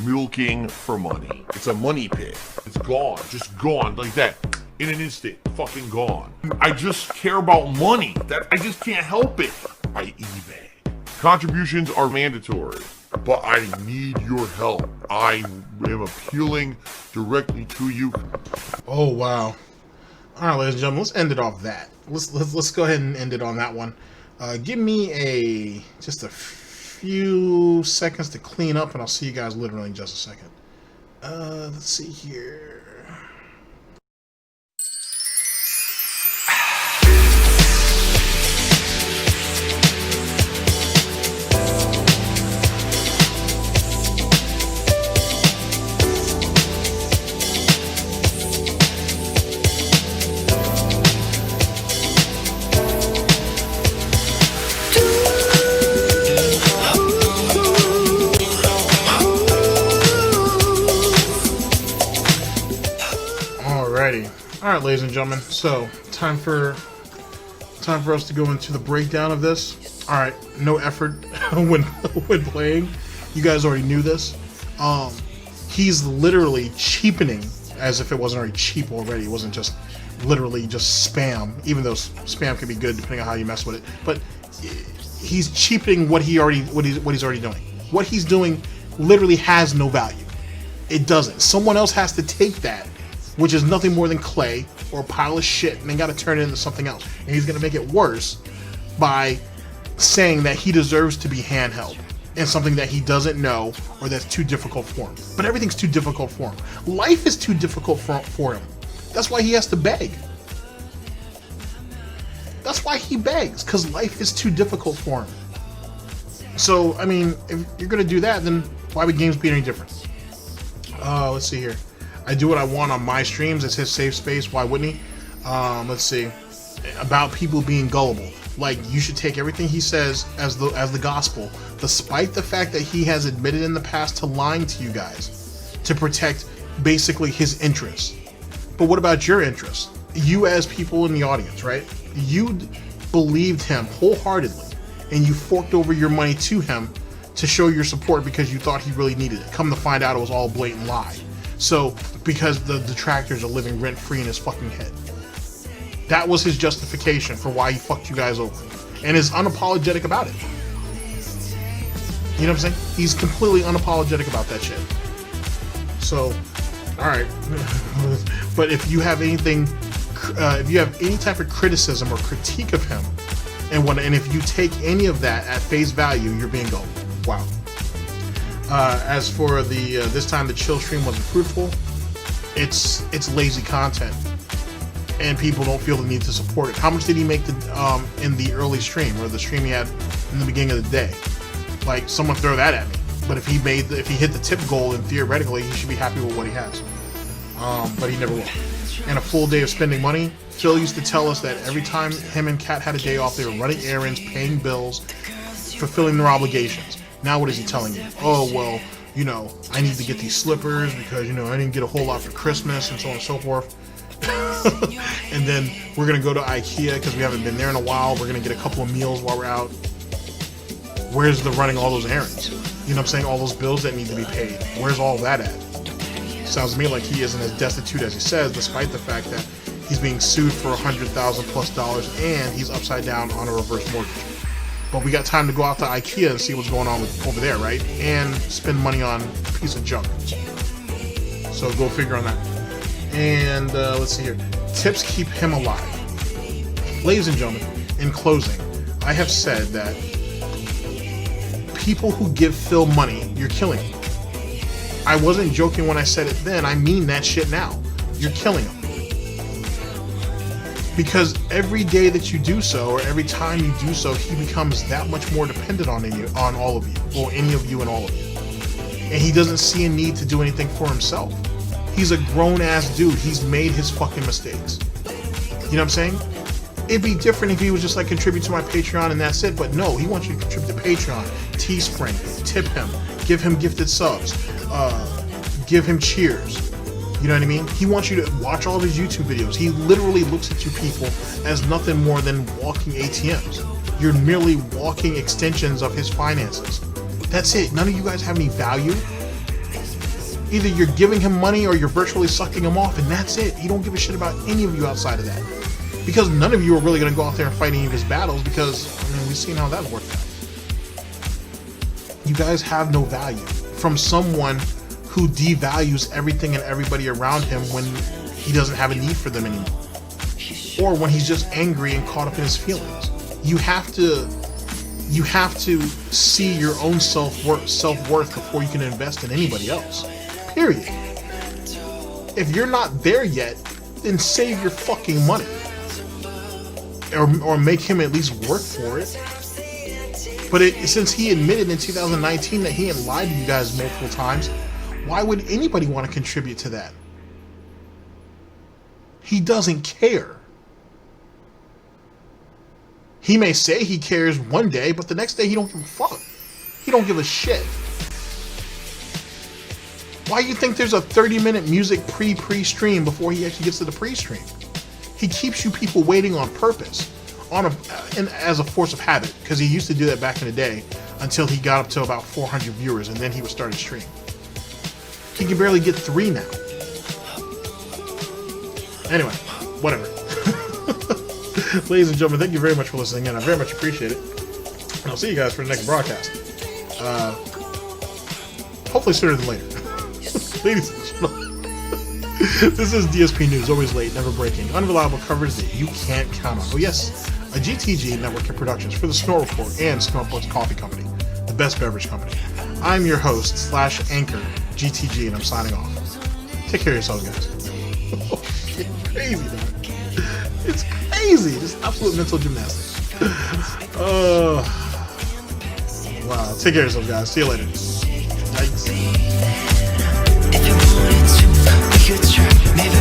milking for money. It's a money pit. It's gone. Just gone like that. In an instant. Fucking gone. I just care about money. I just can't help it. I eBay. Contributions are mandatory, but I need your help. I am appealing directly to you. Oh wow. Alright, ladies and gentlemen, let's end it off that. Let's go ahead and end it on that one. Give me just a few seconds to clean up, and I'll see you guys literally in just a second. Let's see here. Alright, ladies and gentlemen, so time for us to go into the breakdown of this. Alright, no effort when playing. You guys already knew this. He's literally cheapening, as if it wasn't already cheap already. It wasn't just literally just spam, even though spam can be good depending on how you mess with it. But he's cheapening what he's already doing. What he's doing literally has no value. It doesn't. Someone else has to take that, which is nothing more than clay or a pile of shit, and they got to turn it into something else. And he's going to make it worse by saying that he deserves to be handheld and something that he doesn't know or that's too difficult for him. But everything's too difficult for him. Life is too difficult for him. That's why he has to beg. That's why he begs, because life is too difficult for him. So, I mean, if you're going to do that, then why would games be any different? Let's see here. I do what I want on my streams. It's his safe space. Why wouldn't he? Let's see. About people being gullible. Like, you should take everything he says as the gospel, despite the fact that he has admitted in the past to lying to you guys to protect basically his interests. But what about your interests? You as people in the audience, right? You believed him wholeheartedly, and you forked over your money to him to show your support because you thought he really needed it. Come to find out, it was all a blatant lie. So, because the detractors are living rent-free in his fucking head. That was his justification for why he fucked you guys over. And is unapologetic about it. You know what I'm saying? He's completely unapologetic about that shit. So, alright. But if you have anything, if you have any type of criticism or critique of him, and if you take any of that at face value, you're being gullible. Wow. As for the this time the chill stream wasn't fruitful, it's lazy content, and people don't feel the need to support it. How much did he make in the early stream, or the stream he had in the beginning of the day? Like, someone throw that at me. But if he hit the tip goal, then theoretically he should be happy with what he has. But he never will. And a full day of spending money. Phil used to tell us that every time him and Kat had a day off, they were running errands, paying bills, fulfilling their obligations. Now what is he telling you? Oh, well, you know, I need to get these slippers because, you know, I didn't get a whole lot for Christmas and so on and so forth. And then we're going to go to IKEA because we haven't been there in a while. We're going to get a couple of meals while we're out. Where's the running all those errands? You know what I'm saying? All those bills that need to be paid. Where's all that at? Sounds to me like he isn't as destitute as he says, despite the fact that he's being sued for $100,000+ and he's upside down on a reverse mortgage. But we got time to go out to IKEA and see what's going on over there, right? And spend money on a piece of junk. So go figure on that. And let's see here. Tips keep him alive. Ladies and gentlemen, in closing, I have said that people who give Phil money, you're killing him. I wasn't joking when I said it then. I mean that shit now. you're killing him. Because every day that you do so, or every time you do so, he becomes that much more dependent on all of you, or any of you and all of you. And he doesn't see a need to do anything for himself. He's a grown-ass dude. He's made his fucking mistakes. You know what I'm saying? It'd be different if he was just like, contribute to my Patreon and that's it, but no, he wants you to contribute to Patreon, Teespring, tip him, give him gifted subs, give him cheers. You know what I mean? He wants you to watch all of his YouTube videos. He literally looks at you people as nothing more than walking ATMs. You're merely walking extensions of his finances. That's it. None of you guys have any value. Either you're giving him money or you're virtually sucking him off, and that's it. He don't give a shit about any of you outside of that. Because none of you are really going to go out there and fight any of his battles, because, I mean, we've seen how that worked out. You guys have no value from someone who devalues everything and everybody around him when he doesn't have a need for them anymore. Or when he's just angry and caught up in his feelings. You have to see your own self-worth before you can invest in anybody else. Period. If you're not there yet, then save your fucking money. Or make him at least work for it. But since he admitted in 2019 that he had lied to you guys multiple times, why would anybody want to contribute to that? He doesn't care. He may say he cares one day, but the next day he don't give a fuck. He don't give a shit. Why do you think there's a 30-minute music pre-stream before he actually gets to the pre-stream? He keeps you people waiting on purpose, and as a force of habit, because he used to do that back in the day until he got up to about 400 viewers, and then he would start a stream. He can barely get 3 now. Anyway, whatever. Ladies and gentlemen, thank you very much for listening in. I very much appreciate it. And I'll see you guys for the next broadcast. Hopefully sooner than later. Ladies and gentlemen, this is DSP News, always late, never breaking, unreliable coverage that you can't count on. Oh yes, a GTG network of productions for the Snort Report and Snort Books Coffee Company, the best beverage company. I'm your host / anchor, GTG, and I'm signing off. Take care of yourselves, guys. Oh, shit, crazy, man. It's crazy. Just absolute mental gymnastics. Wow. Take care of yourselves, guys. See you later. Yikes. If you wanted to, we could try. Maybe